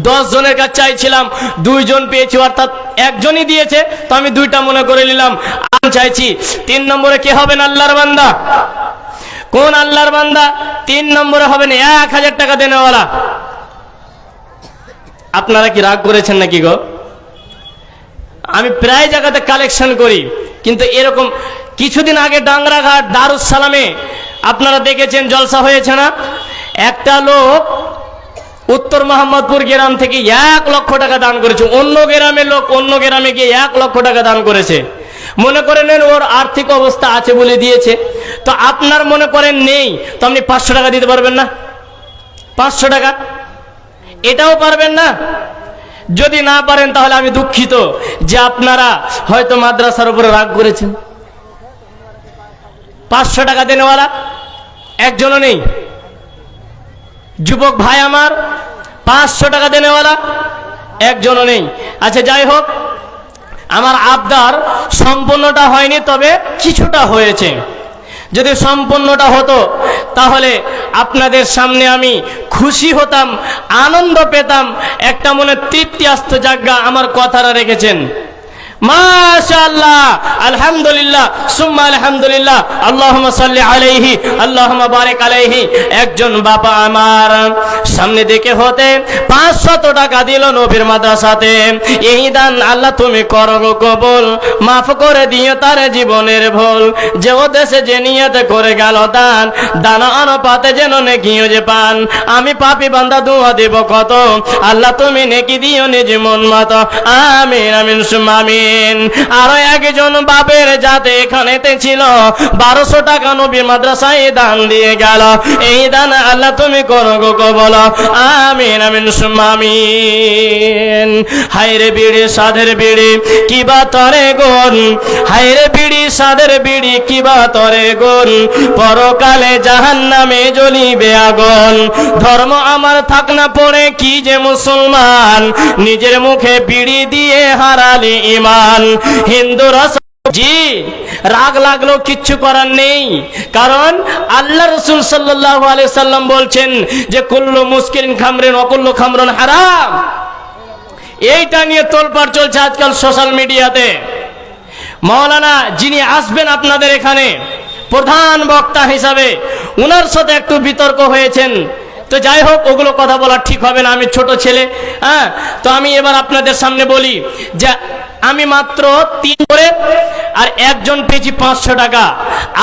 10 জনের কাছে চাইছিলাম, 2 জন পেয়েছি, অর্থাৎ একজনই দিয়েছে, তো আমি 2টা মনে করে নিলাম। আমি চাইছি 3 নম্বরে কে হবেন? আল্লাহর বান্দা। কোন আল্লাহর বান্দা? 3 নম্বরে হবেন 1,000 টাকা দেনেওয়ালা। আপনারা কি রাগ করেছেন নাকি গো? আমি প্রায় জায়গাতে কালেকশন করি, কিন্তু এরকম কিছুদিন আগে ডাংরাঘাট দারুস সালামে আপনারা দেখেছেন জলসা হয়েছে না? একটা লোক উত্তর মোহাম্মদপুর গ্রাম থেকে 1 লক্ষ টাকা দান করেছে। অন্য গ্রামের লোক অন্য গ্রামে গিয়ে 1 লক্ষ টাকা দান করেছে। মনে করে নেন ওর আর্থিক অবস্থা আছে বলে দিয়েছে। তো আপনার মনে করেন নেই, তো আপনি 500 টাকা দিতে পারবেন না? 500 টাকা এটাও পারবেন না? যদি না পারেন তাহলে আমি দুঃখিত যে আপনারা হয়তো মাদ্রাসার উপরে রাগ করেছেন। 500 টাকা দেনেওয়ালা একজনও নেই। যুবক ভাই আমার, 500 টাকা দেনেওয়ালা একজনও নেই। আচ্ছা যাই হোক, আমার আবদার সম্পূর্ণটা হয়নি, তবে কিছুটা হয়েছে। যদি সম্পূর্ণটা হতো তাহলে আপনাদের সামনে আমি খুশি হতাম, আনন্দ পেতাম, একটা মনে তৃপ্তি আসতো, জায়গা আমার কথাটা রেখেছেন। মাশাআল্লাহ, আলহামদুলিল্লাহ, সুম্মা আলহামদুলিল্লাহ, আল্লাহুম্মা সাল্লি আলাইহি, আল্লাহুম্মা বারিক আলাইহি। একজন বাবা আমার সামনে দেখে হতে 500 টাকা দিল নবীর মাদ্রাসাতে। এই দান আল্লাহ তুমি করো গো কবুল, মাফ করে দিও তার জীবনের ভুল। যে দেশে যে নিয়তে করে গেল দান, দানা অনুপাতে যেন নেকিও যে পান। আমি পাপী বান্দা দোয়া দেব কত, আল্লাহ তুমি নেকি দিও নিজ মন মতো। আমিন আমিন সুম্মা আমিন। আরো একজন বাপের যাতে এখানেতে ছিল 1200 টাকা নবী মাদ্রাসায় দান দিয়ে গেল। এই দান আল্লাহ তুমি করো গো কবুল। আমিন আমিন সুম্মা আমিন। হায়রে বিড়ি সাধের বিড়ি কিবা তরে গুণ, হায়রে বিড়ি সাধের বিড়ি কিবা তরে গুণ, পরকালে জাহান্নামে জ্বলিবে আগুন। ধর্ম আমার থাক না পড়ে কি যে মুসলমান, নিজের মুখে বিড়ি দিয়ে হারালি ঈমান। হিন্দু রস জি রাগ লাগলো কিচ্ছু করার নেই, কারণ আল্লাহ রাসূল সাল্লাল্লাহু আলাইহি সাল্লাম বলছেন যে কুল্লু মুসকিরিন খামরিন ওয়া কুল্লু খামরুন হারাম। এইটা নিয়ে তোলপাড় চলছে আজকাল সোশ্যাল মিডিয়াতে। মাওলানা যিনি আসবেন আপনাদের এখানে প্রধান বক্তা হিসাবে, উনার সাথে একটু বিতর্ক হয়েছেন। তো যাই হোক, ওগুলো কথা বলা ঠিক হবে না, আমি ছোট ছেলে। হ্যাঁ, তো আমি এবার আপনাদের সামনে বলি যে আমি মাত্র 3 করে আর একজন পেয়েছি 500 টাকা,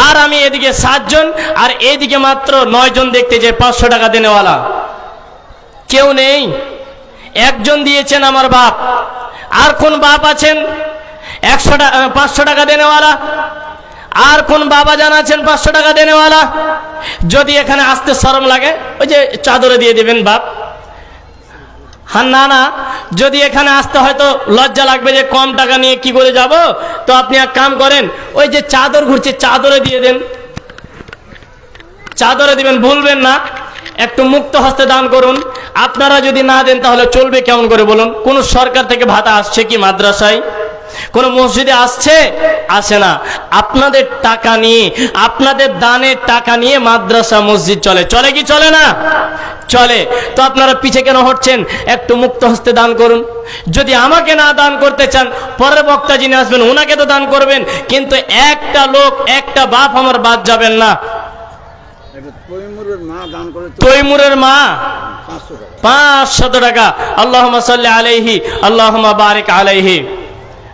আর আমি এদিকে 7 জন আর এইদিকে মাত্র 9 জন দেখতে যে 500 টাকা দেনেওয়ালা কেউ নেই। একজন দিয়েছেন আমার বাপ, আর কোন বাপ আছেন 500 টাকা দেনেওয়ালা? আর কোন বাবা জানাচ্ছেন 500 টাকা দেনেওয়ালা? যদি এখানে আসতে শরম লাগে, ওই যে চাদরে দিয়ে দিবেন বাপ। হ্যাঁ, না না, যদি এখানে আসতে হয়তো লজ্জা লাগবে যে কম টাকা নিয়ে কি করে যাব, তো আপনি এক কাম করেন, ওই যে চাদর ঘুরছে চাদরে দিয়ে দেন, চাদরে দিবেন, ভুলবেন না। একটু মুক্ত হস্তে দান করুন। আপনারা যদি না দেন তাহলে চলবে কেমন করে বলুন? কোন সরকার থেকে ভাতা আসছে কি মাদ্রাসায়? কোন মসজিদে আসছে? আসে না। আপনাদের টাকা নিয়ে, আপনাদের দানের টাকা নিয়ে মাদ্রাসা মসজিদ চলে, চলে কি চলে না? চলে। তো আপনারা পিছে কেন হচ্ছেন? একটু মুক্ত হস্তে দান করুন। যদি আমাকে না দান করতে চান, পরের বক্তা যিনি আসবেন ওনাকে তো দান করবেন, কিন্তু একটা লোক, একটা বাপ আমার বাদ যাবেন না। তৈমুরের মা 500 টাকা, আল্লাহুম্মা সাল্লি আলাইহি, আল্লাহুম্মা বারিক আলাইহি।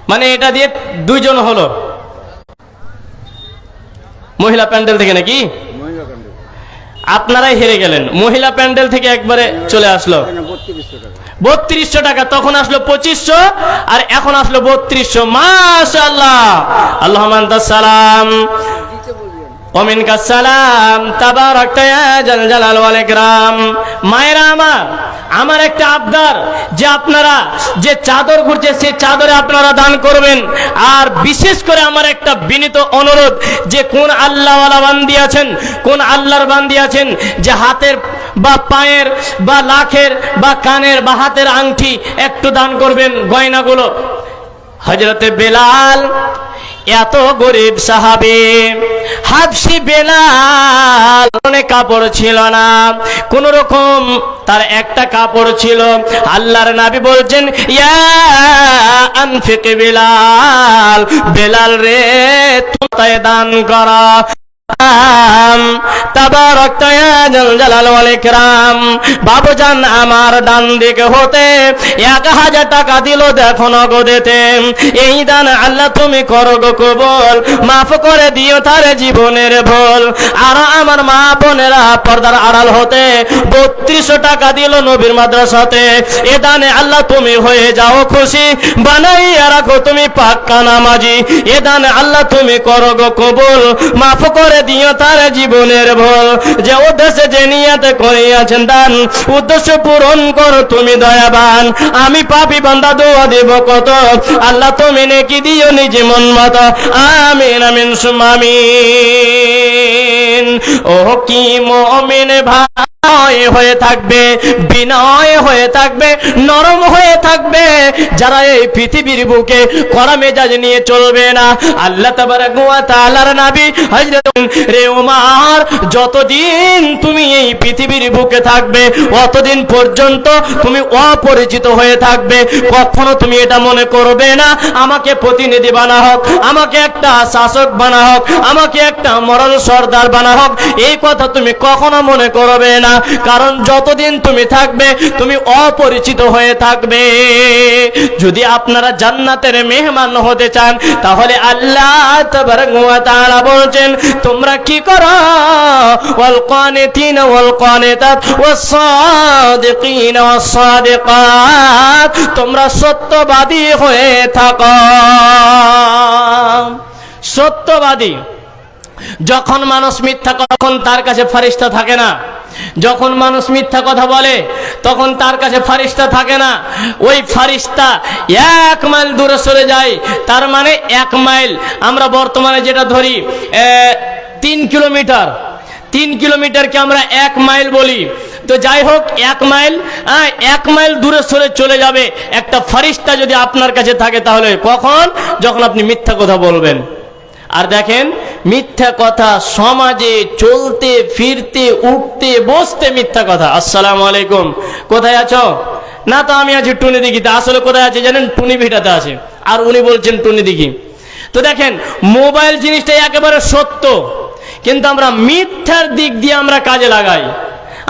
মানে এটা দিয়ে 2 জন হলো। মহিলা প্যান্ডেল থেকে নাকি? আপনারাই হেরে গেলেন। মহিলা প্যান্ডেল থেকে একবারে চলে আসলো 3200 টাকা। তখন আসলো 2500 আর এখন আসলো 3200। মাশাআল্লাহ, আল্লাহুম্মা আনতাস সালাম ওয়া মিনকাস সালাম, তাবারাকতা ইয়া জাল জালাল ওয়াল ইকরাম। মায়েরা আমার একটা আবদার যে আপনারা যে চাদর ঘুরছে সেই চাদরে আপনারা দান করবেন। আর বিশেষ করে আমার একটা বিনীত অনুরোধ যে কোন আল্লাহওয়ালা বান্দি আছেন, কোন আল্লাহর বান্দি আছেন যে হাতের বা পায়ের বা লাখের বা কানের বা হাতের আংটি একটু দান করবেন, গয়নাগুলো। হযরতে বেলাল এত গরিব সাহাবী, হাবশি বেলাল, অনেক কাপড় ছিল না, কোন রকম তার একটা কাপড় ছিল। আল্লাহর নবী বলছেন, ইয়া আনফিক বেলাল, বেলাল রে তুমি দান করা। তাবারাকতা ইয়া জাল জালাল ওয়াল ইকরাম। বাবুজান আমার ডান দিকে হতে 1000 টাকা দিল, দেখো নগদেতে। এই দান আল্লাহ তুমি করো গো কবুল, মাফ করে দিও তার জীবনের ভুল। আর আমার মা বোনেরা পর্দার আড়াল হতে 3200 টাকা দিল নবীর মাদ্রাসাতে। এ দানে আল্লাহ তুমি হয়ে যাও খুশি, বানাইয়া রাখো তুমি পাক্কা নামাজি। এ দানে আল্লাহ তুমি করো গো কবুল, মাফ করে দিও তার জীবনের ভুল। যে উদ্দেশ্যে যে নিয়তে করিয়াছেন দান, উদ্দেশ্য পূরণ করো তুমি দয়াবান। আমি পাপী বান্দা দোয়া দেব কত, আল্লাহ তুমি নেকি দিও নিজ মন মতো। আমিন আমিন সুম্মা আমিন। ও কি মুমিন ভাই হয়ে থাকবে, বিনয় হয়ে থাকবে, নরম হয়ে থাকবে, যারা এই পৃথিবীর বুকে কড়া মেজাজ নিয়ে চলবে না। আল্লাহ তাবারক ওয়া তাআলার নবী হযরত রে ওমর, যতদিন তুমি এই পৃথিবীর বুকে থাকবে অতদিন পর্যন্ত তুমি অপরিচিত হয়ে থাকবে। কখনো তুমি এটা মনে করবে না আমাকে প্রতিনিধি বানা হোক, আমাকে একটা শাসক বানা হোক, আমাকে একটা মরাল সর্দার বানা হোক, এই কথা তুমি কখনো মনে করবে না। কারণ যতদিন তুমি থাকবে তুমি অপরিচিত হয়ে থাকবে। যদি আপনারা জান্নাতের মেহমান হতে চান তাহলে আল্লাহ তাবারক ওয়া তাআলা বলছেন তোমরা কি করো, ওয়াল কানিতিনা ওয়াল কানিতাত ওয়াস সাদিকিনা ওয়াস সাদিকাত, তোমরা সত্যবাদী হয়ে থাকো। সত্যবাদী। যখন মানুষ মিথ্যা কথা, তখন তার কাছে ফেরেশতা থাকে না। যখন মানুষ মিথ্যা কথা বলে তখন তার কাছে ফেরেশতা থাকে না। ওই ফেরেশতা 1 মাইল দূরে চলে যায়। তার মানে 1 মাইল, আমরা বর্তমানে যেটা ধরি 3 কিলোমিটার, 3 কিলোমিটারকে আমরা 1 মাইল বলি। তো যাই হোক 1 মাইল, 1 মাইল দূরে সরে চলে যাবে একটা ফেরেশতা যদি আপনার কাছে থাকে। তাহলে কখন? যখন আপনি মিথ্যা কথা বলবেন। আর দেখেন মিথ্যা কথা সমাজে চলতে ফিরতে উঠতে বসতে মিথ্যা কথা। আসসালামু আলাইকুম, কোথায় আছো? না তো আমি আছি টুনি দিঘিতে। আসলে কোথায় আছে জানেন? টুনি ভিটাতে আছে, আর উনি বলছেন টুনি দিঘি। তো দেখেন মোবাইল জিনিসটা একেবারে সত্য, কিন্তু আমরা মিথ্যার দিক দিয়ে আমরা কাজে লাগাই,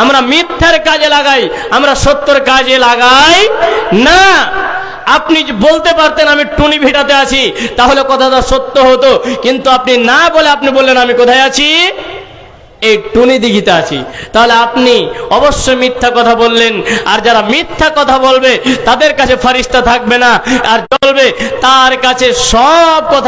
আমরা মিথ্যার কাজে লাগাই, আমরা সত্যর কাজে লাগাই না। আপনি বলতে পারতেন আমি টুনি ভিটাতে আছি, তাহলে কথাটা সত্য হতো, কিন্তু আপনি না বলে আপনি বললেন আমি কোথায় আছি? এই টুনি দিঘিতে আছি। তাহলে আপনি অবশ্যই মিথ্যা কথা বললেন। আর যারা মিথ্যা কথা বলবে তাদের কাছে ফেরেশতা থাকবে না, আর চলবে তার কাছে সব কথা